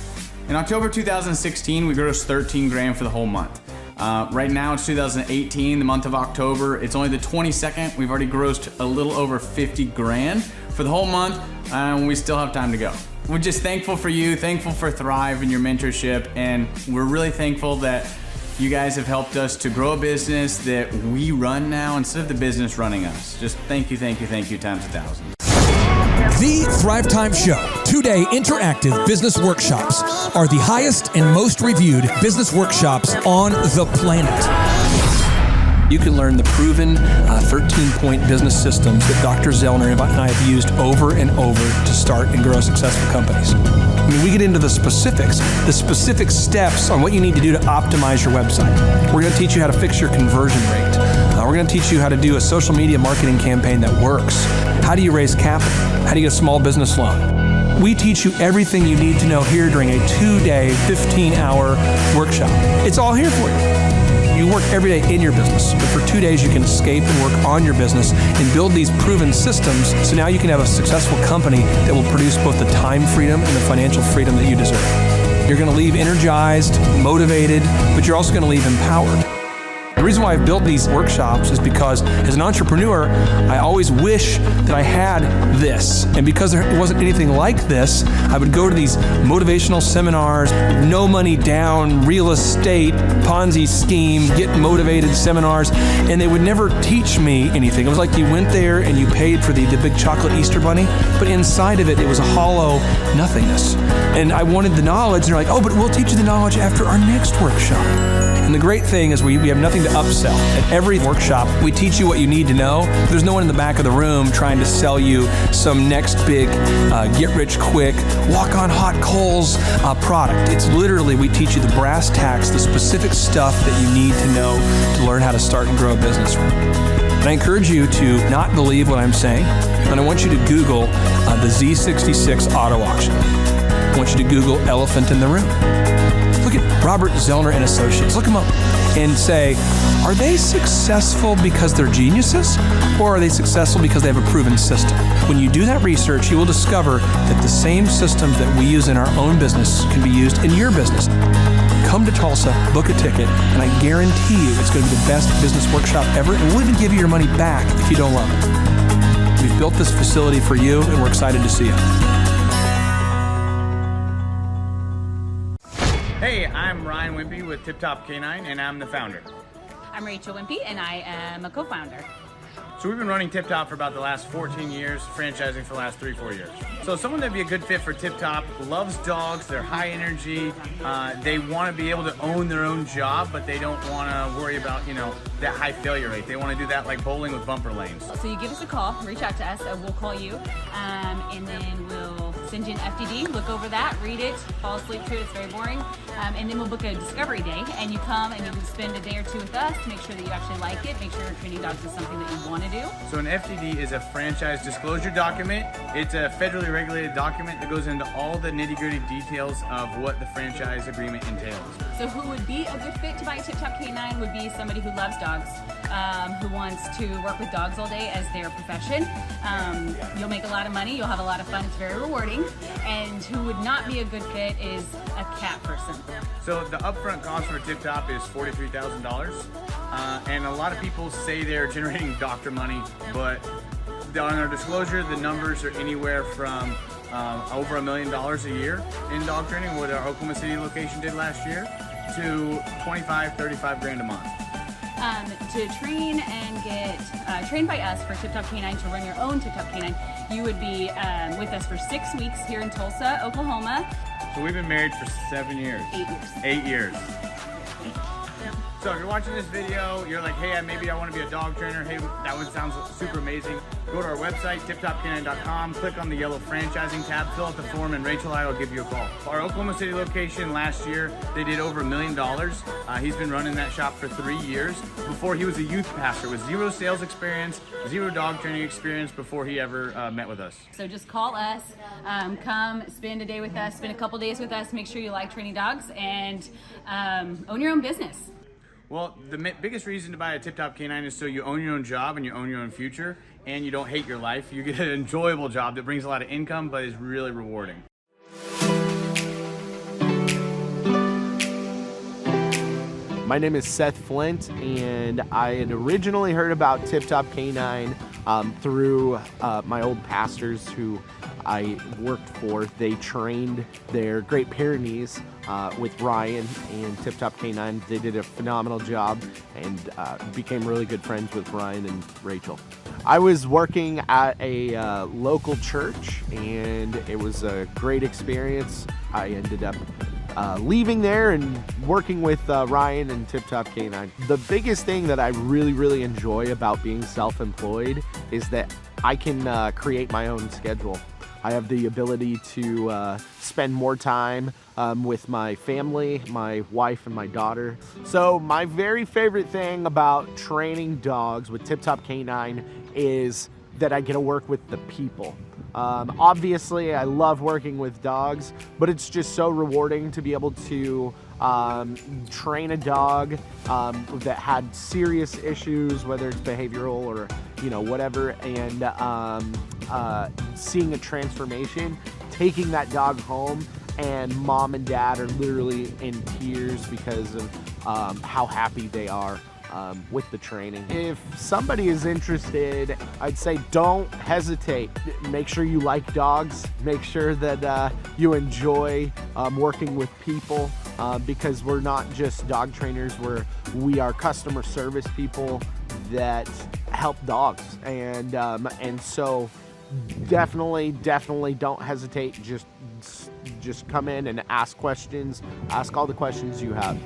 Speaker 20: In October 2016, we grossed 13 grand for the whole month. Right now it's 2018, the month of October. It's only the 22nd. We've already grossed a little over 50 grand for the whole month, and we still have time to go. We're just thankful for you, thankful for Thrive and your mentorship, and we're really thankful that you guys have helped us to grow a business that we run now instead of the business running us. Just thank you, thank you, thank you times 1,000.
Speaker 6: The Thrive Time Show 2-day interactive business workshops are the highest and most reviewed business workshops on the planet.
Speaker 21: You can learn the proven 13-point business systems that Dr. Zellner and I have used over and over to start and grow successful companies. I mean, we get into the specific steps on what you need to do to optimize your website. We're going to teach you how to fix your conversion rate. We're going to teach you how to do a social media marketing campaign that works. How do you raise capital? How do you get a small business loan? We teach you everything you need to know here during a 2-day, 15-hour workshop. It's all here for you. You work every day in your business, but for 2 days you can escape and work on your business and build these proven systems so now you can have a successful company that will produce both the time freedom and the financial freedom that you deserve. You're going to leave energized, motivated, but you're also going to leave empowered. The reason why I've built these workshops is because as an entrepreneur, I always wish that I had this. And because there wasn't anything like this, I would go to these motivational seminars, no money down, real estate, Ponzi scheme, get motivated seminars, and they would never teach me anything. It was like you went there and you paid for the big chocolate Easter bunny, but inside of it, it was a hollow nothingness. And I wanted the knowledge, and they're like, oh, but we'll teach you the knowledge after our next workshop. And the great thing is we have nothing to upsell. At every workshop, we teach you what you need to know. There's no one in the back of the room trying to sell you some next big get-rich-quick, walk-on-hot coals product. It's literally, we teach you the brass tacks, the specific stuff that you need to know to learn how to start and grow a business. And I encourage you to not believe what I'm saying, and I want you to Google the Z66 auto auction. I want you to Google elephant in the room. Look at Robert Zellner and Associates. Look them up and say, are they successful because they're geniuses, or are they successful because they have a proven system? When you do that research, you will discover that the same systems that we use in our own business can be used in your business. Come to Tulsa, book a ticket, and I guarantee you it's going to be the best business workshop ever, and we'll even give you your money back if you don't love it. We've built this facility for you, and we're excited to see you.
Speaker 20: Hey, I'm Ryan Wimpy with Tip Top Canine, and I'm the founder.
Speaker 22: I'm Rachel Wimpy, and I am a co-founder.
Speaker 20: So we've been running Tip Top for about the last 14 years, franchising for the last 3-4 years. So someone that'd be a good fit for Tip Top loves dogs, they're high energy, they want to be able to own their own job, but they don't want to worry about, that high failure rate. They want to do that like bowling with bumper lanes.
Speaker 22: So you give us a call, reach out to us, we'll call you, and then we'll send you an FDD, look over that, read it, fall asleep to it, it's very boring. And then we'll book a discovery day, and you come and you can spend a day or two with us to make sure that you actually like it, make sure training dogs is something that you want to do.
Speaker 20: So an FDD is a franchise disclosure document. It's a federally regulated document that goes into all the nitty-gritty details of what the franchise agreement entails.
Speaker 22: So who would be a good fit to buy a Tip Top Canine would be somebody who loves dogs, who wants to work with dogs all day as their profession. You'll make a lot of money, you'll have a lot of fun, it's very rewarding. And who would not be a good fit is a cat person.
Speaker 20: So the upfront cost for a Tip Top is $43,000. And a lot of people say they're generating doctor money, but on our disclosure, the numbers are anywhere from over $1 million a year in dog training, what our Oklahoma City location did last year, to 25, 35 grand a month.
Speaker 22: To train and get trained by us for Tip Top Canine, to run your own Tip Top Canine, you would be with us for 6 weeks here in Tulsa, Oklahoma.
Speaker 20: So we've been married for 7 years.
Speaker 22: 8 years.
Speaker 20: 8 years. So if you're watching this video, you're like, hey, maybe I want to be a dog trainer. Hey, that one sounds super amazing. Go to our website, tiptopcanine.com, click on the yellow franchising tab, fill out the form, and Rachel and I will give you a call. Our Oklahoma City location last year, they did over $1 million. He's been running that shop for 3 years. Before, he was a youth pastor with 0 sales experience, 0 dog training experience before he ever met with us.
Speaker 22: So just call us, come spend a day with us, spend a couple days with us, make sure you like training dogs, and own your own business.
Speaker 20: Well, the biggest reason to buy a Tip Top Canine is so you own your own job and you own your own future, and you don't hate your life. You get an enjoyable job that brings a lot of income but is really rewarding.
Speaker 1: My name is Seth Flint, and I had originally heard about Tip Top Canine through my old pastors who I worked for. They trained their Great Pyrenees with Ryan and Tip Top Canine. They did a phenomenal job and became really good friends with Ryan and Rachel. I was working at a local church, and it was a great experience. I ended up leaving there and working with Ryan and Tip Top Canine. The biggest thing that I really enjoy about being self-employed is that I can create my own schedule. I have the ability to spend more time with my family, my wife and my daughter. So my very favorite thing about training dogs with Tip Top Canine is that I get to work with the people. Obviously, I love working with dogs, but it's just so rewarding to be able to train a dog that had serious issues, whether it's behavioral or whatever, and seeing a transformation, taking that dog home, and mom and dad are literally in tears because of how happy they are with the training. If somebody is interested, I'd say don't hesitate. Make sure you like dogs. Make sure that you enjoy working with people, because we're not just dog trainers, we are customer service people that help dogs, and so definitely don't hesitate. Just come in and ask questions. Ask all the questions you have.